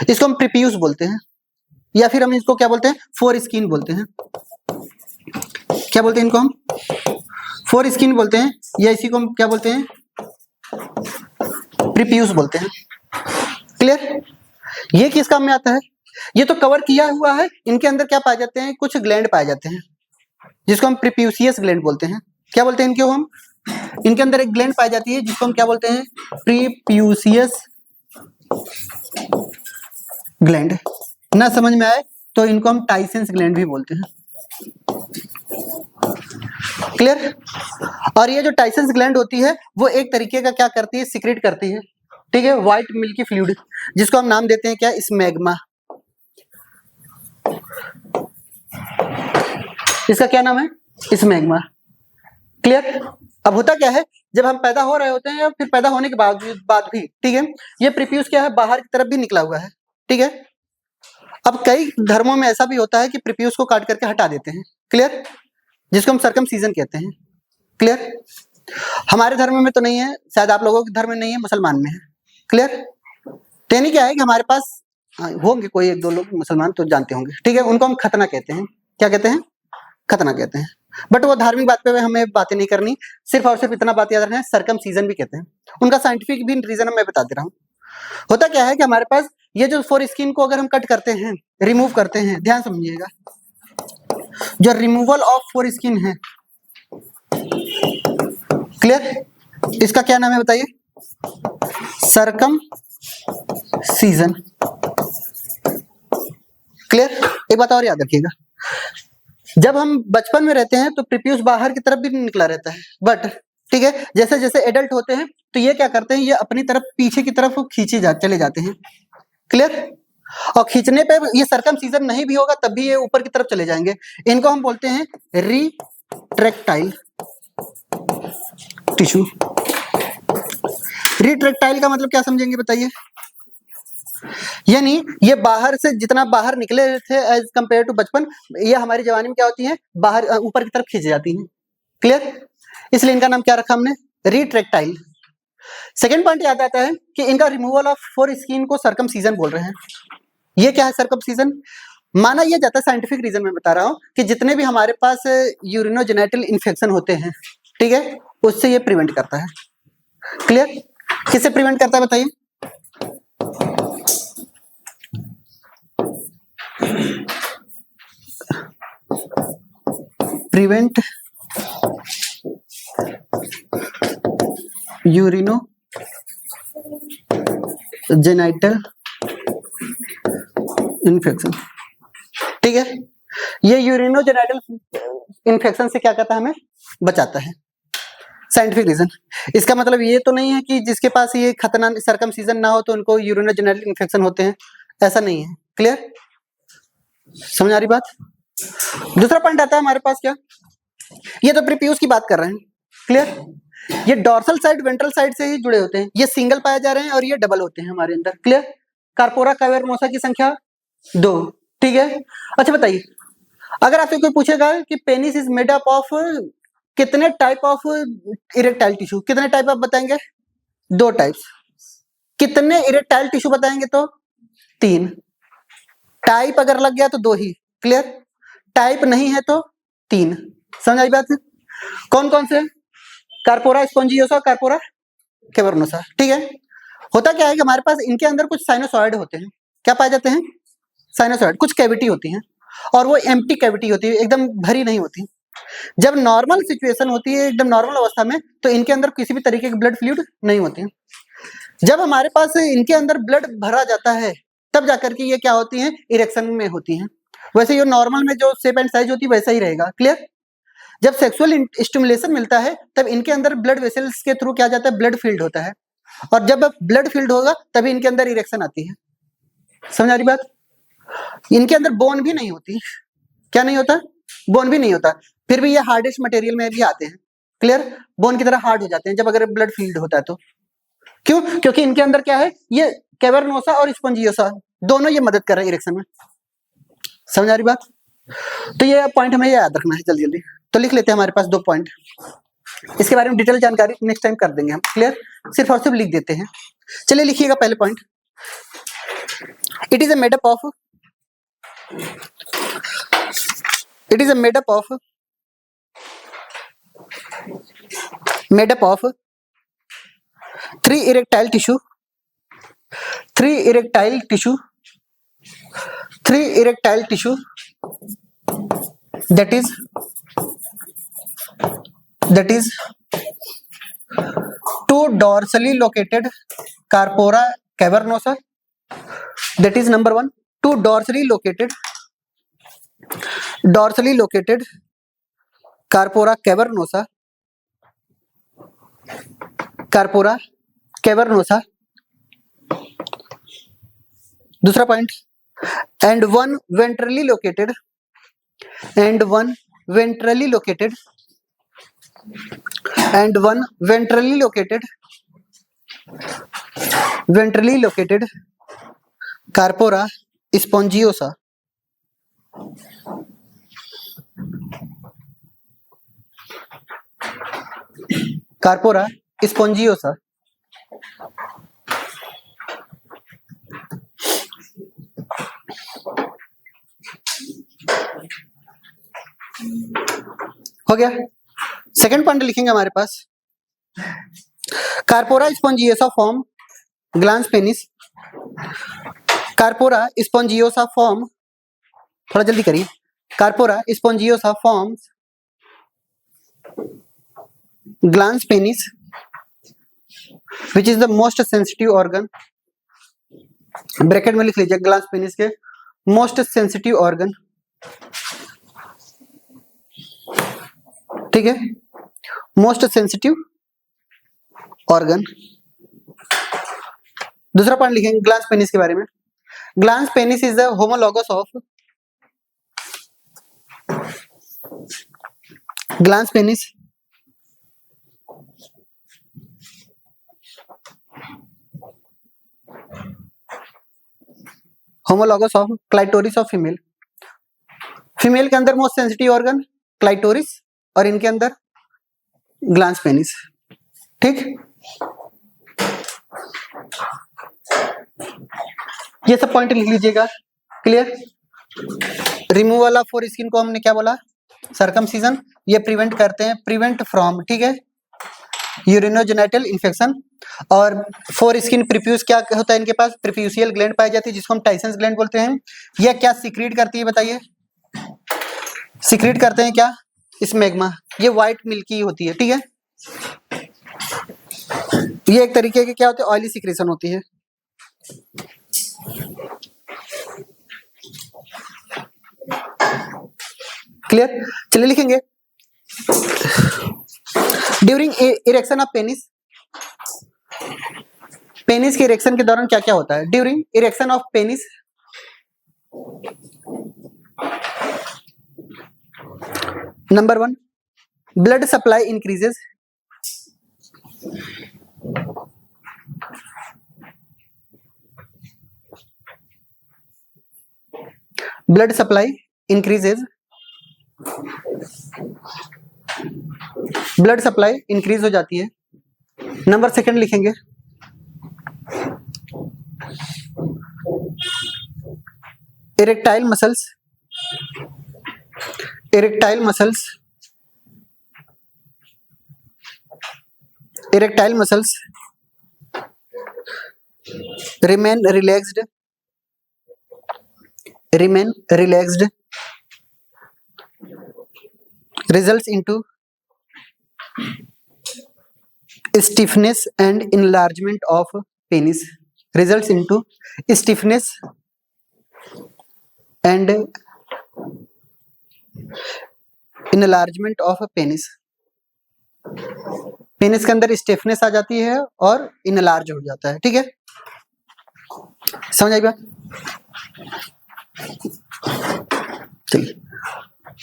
इसको हम प्रीपियूस बोलते हैं, या फिर हम इसको क्या बोलते हैं? 4 स्किन बोलते हैं। क्या बोलते हैं इनको? हम 4 स्किन बोलते हैं, या इसी को हम क्या बोलते हैं? प्रीपियूस बोलते हैं। क्लियर? ये किस काम में आता है? ये तो कवर किया हुआ है, इनके अंदर क्या पाए जाते हैं? कुछ ग्लैंड पाए जाते हैं जिसको हम प्रीप्यूसियस ग्लैंड बोलते हैं। क्या बोलते हैं इनको हम? इनके अंदर एक ग्लैंड पाई जाती है जिसको हम क्या बोलते हैं? प्रीप्यूसियस ग्लैंड। ना समझ में आए तो इनको हम टाइसेंस ग्लैंड भी बोलते हैं। क्लियर? और ये जो टाइसेंस ग्लैंड होती है वो एक तरीके का क्या करती है? सिक्रेट करती है। ठीक है, व्हाइट मिल्की फ्लूइड, जिसको हम नाम देते हैं क्या? स्मैग्मा। इसका क्या नाम है? स्मैग्मा। क्लियर? अब होता क्या है, जब हम पैदा हो रहे होते हैं या फिर पैदा होने के बाद भी, ठीक है, ये प्रीप्यूस क्या है? बाहर की तरफ भी निकला हुआ है। ठीक है। अब कई धर्मों में ऐसा भी होता है कि प्रीप्यूस को काट करके हटा देते हैं, क्लियर, जिसको हम सर्कमसीजन कहते हैं, क्लियर। हमारे धर्म में तो नहीं है, शायद आप लोगों के धर्म में नहीं है, मुसलमान में है, क्लियर। यानी क्या है कि हमारे पास होंगे कोई एक दो लोग मुसलमान तो जानते होंगे, ठीक है, उनको हम खतना कहते हैं। क्या कहते हैं? खतना कहते हैं। बट वो धार्मिक बात पे हमें बातें नहीं करनी, सिर्फ और सिर्फ इतना बात याद रखना है, सर्कमसीजन भी कहते हैं। उनका साइंटिफिक भी रीजन मैं बता दे रहा हूँ। होता क्या है कि हमारे पास ये जो फोर स्किन को अगर हम कट करते हैं, रिमूव करते हैं, ध्यान समझिएगा, जो रिमूवल ऑफ फोर स्किन है, क्लियर, इसका क्या नाम है बताइए? Circumcision, clear. एक बात और याद रखिएगा, जब हम बचपन में रहते हैं तो प्रीप्यूस बाहर की तरफ भी निकला रहता है, बट ठीक है, जैसे जैसे एडल्ट होते हैं तो ये क्या करते हैं, ये अपनी तरफ पीछे की तरफ चले जाते हैं, क्लियर। और खींचने पे ये सर्कमसीजन नहीं भी होगा तब भी ये ऊपर की तरफ चले जाएंगे। इनको हम बोलते हैं रिट्रैक्टाइल टिश्यू। रिट्रैक्टाइल का मतलब क्या समझेंगे बताइए? यानी ये बाहर से जितना बाहर निकले थे एज कंपेयर टू बचपन, ये हमारी जवानी में क्या होती है, बाहर ऊपर की तरफ खींच जाती हैं, क्लियर। इसलिए इनका नाम क्या रखा हमने? रिट्रैक्टाइल। सेकेंड पॉइंट याद आता है कि इनका रिमूवल ऑफ फोर स्किन को सर्कमसीजन बोल रहे हैं। ये क्या है सर्कमसीजन? माना यह जाता है, साइंटिफिक रीजन में बता रहा हूं, कि जितने भी हमारे पास यूरिनोजेनिटल इन्फेक्शन होते हैं, ठीक है, उससे ये प्रिवेंट करता है, क्लियर। किससे प्रिवेंट करता है बताइए? प्रिवेंट यूरिनोजेनिटल इन्फेक्शन, ठीक है। ये यूरिनोजेनिटल इन्फेक्शन से क्या करता है? हमें बचाता है। Scientific reason. इसका मतलब ये तो नहीं है कि जिसके पास ये खतना सर्कमसीजन ना हो तो उनको यूरिनोजेनिटल इन्फेक्शन होते हैं, ऐसा नहीं है, क्लियर। समझ आ रही बात? दूसरा पॉइंट आता है हमारे पास, क्या, ये तो प्रीप्यूस की बात कर रहे हैं, क्लियर। ये डॉर्सल साइड वेंट्रल साइड से ही जुड़े होते हैं, ये सिंगल पाए जा रहे हैं और ये डबल होते हैं हमारे अंदर, क्लियर। कार्पोरा कैवर्नोसा की संख्या 2, ठीक है। अच्छा बताइए, अगर आपसे कोई पूछेगा कि penis is made up of कितने टाइप ऑफ इरेक्टाइल टिश्यू, कितने टाइप आप बताएंगे? 2 टाइप्स। कितने इरेक्टाइल टिश्यू बताएंगे तो 3। टाइप अगर लग गया तो 2 ही, क्लियर। टाइप नहीं है तो 3। समझ आई बात? कौन कौन से? कार्पोरा स्पोंजियोसा, कार्पोरा कैवर्नोसा, ठीक है। होता क्या है कि हमारे पास इनके अंदर कुछ साइनोसॉइड होते हैं। क्या पाए जाते हैं? साइनोसॉइड। कुछ कैविटी होती हैं और वो एम्प्टी कैविटी होती है, एकदम भरी नहीं होती। जब नॉर्मल सिचुएशन होती है, एकदम नॉर्मल अवस्था में, तो इनके अंदर किसी भी तरीके की ब्लड फ्लूइड नहीं होती है। जब हमारे पास इनके अंदर ब्लड भरा जाता है तब जाकर के ये क्या होती हैं? इरेक्शन में होती हैं। वैसे ये नॉर्मल में जो शेप एंड साइज होती है वैसा ही रहेगा, क्लियर। जब सेक्सुअल स्टिमुलेशन मिलता है तब इनके अंदर ब्लड वेसल्स के थ्रू क्या जाता है? ब्लड फील्ड होता है, और जब ब्लड फील्ड होगा तभी इनके अंदर इरेक्शन आती है। समझ आ रही बात? इनके अंदर बोन भी नहीं होती। क्या नहीं होता? बोन भी नहीं होता, फिर भी ये हार्डेस्ट मटेरियल में भी आते हैं, क्लियर। बोन की तरह हार्ड हो जाते हैं जब अगर ब्लड फील्ड होता है तो। क्यों? क्योंकि इनके अंदर क्या है, ये कैवर्नोसा और स्पोंजियोसा दोनों ये मदद कर रहे हैं इरेक्शन में। समझ आ रही बात? तो ये पॉइंट हमें याद रखना है जल्दी जल्दी। तो लिख लेते हैं हमारे पास 2 पॉइंट, इसके बारे में डिटेल जानकारी नेक्स्ट टाइम कर देंगे हम, क्लियर। सिर्फ और सिर्फ लिख देते हैं। चलिए लिखिएगा पहले point, it is a made up of 3 erectile tissue, 3 erectile tissue that is 2 dorsally located corpora cavernosa. That is number 1, 2 dorsally located corpora cavernosa. दूसरा point, and one ventrally located corpora spongiosa, corpora spongiosa. हो गया। सेकंड पॉइंट लिखेंगे हमारे पास, corpora spongiosa form glans penis. Corpora spongiosa form, थोड़ा जल्दी करिए, corpora spongiosa forms glans penis which is the most sensitive organ. Bracket में लिख लीजिए ग्लांस पेनिस के मोस्ट सेंसिटिव ऑर्गन, ठीक है, मोस्ट सेंसिटिव ऑर्गन। दूसरा पॉइंट लिखेंगे ग्लांस पेनिस के बारे में, glans penis is the homologous of, glans penis homologous of clitoris of female. Female के अंदर मोस्ट सेंसिटिव ऑर्गन क्लाइटोरिस और इनके अंदर ग्लांस पेनिस, ठीक। ये सब पॉइंट लिख लीजिएगा, clear. Removal of four skin को हमने क्या बोला, सर्कमसिजन, ये प्रिवेंट करते हैं, प्रिवेंट फ्रॉम, ठीक है, यूरिनोजेनिटल इन्फेक्शन। और फोर स्किन प्रीफ्यूज क्या होता है इनके पास, प्रीफ्यूसियल ग्लैंड पाई जाती है जिसको हम टाइसन्स ग्लैंड बोलते हैं। यह क्या सीक्रेट करती है बताइए, सीक्रेट करते हैं क्या, स्मेग्मा, ये व्हाइट मिल्की होती है, ठीक है। ये एक तरीके के क्या होते हैं, ऑयली सिक्रेशन होती है। क्लियर, चलिए लिखेंगे during erection of penis, penis के इरेक्शन के दौरान क्या क्या होता है, during erection of penis number 1 blood supply increases, blood supply increases, blood supply increase हो जाती है। नंबर 2 लिखेंगे erectile muscles, erectile muscles, erectile muscles remain relaxed, remain relaxed, results into stiffness and enlargement of penis, results into stiffness and enlargement of penis, penis के अंदर स्टिफनेस आ जाती है और इनलार्ज हो जाता है, ठीक है, समझ आई बात। चलिए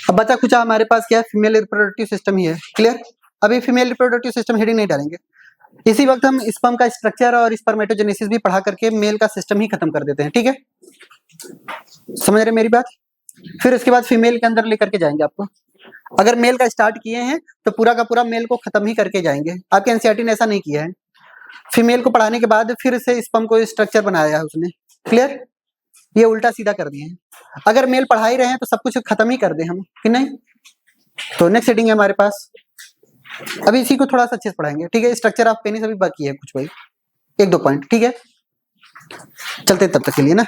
अब बचा कुछ हमारे पास क्या है, फीमेल रिप्रोडक्टिव सिस्टम ही है, क्लियर। अभी फीमेल रिप्रोडक्टिव सिस्टम हेडिंग नहीं डालेंगे, इसी वक्त हम स्पर्म का स्ट्रक्चर और स्पर्मेटोजेनेसिस भी पढ़ा करके मेल का सिस्टम ही खत्म कर देते हैं, ठीक है, समझ रहे मेरी बात। फिर उसके बाद फीमेल के अंदर लेकर के जाएंगे आपको, अगर मेल का स्टार्ट किए हैं तो पूरा का पूरा मेल को खत्म ही करके जाएंगे। आपके एनसीईआरटी ने ऐसा नहीं किया है, फीमेल को पढ़ाने के बाद फिर से स्पर्म को स्ट्रक्चर बनाया है उसने, क्लियर, ये उल्टा सीधा कर दिए हैं। अगर मेल पढ़ा ही रहे हैं तो सब कुछ खत्म ही कर दे हम कि नहीं। तो नेक्स्ट सेटिंग है हमारे पास, अभी इसी को थोड़ा सा अच्छे से पढ़ाएंगे, ठीक है। स्ट्रक्चर ऑफ पेनिस अभी बाकी है कुछ भाई, 1-2 पॉइंट, ठीक है, चलते तब तक के लिए ना।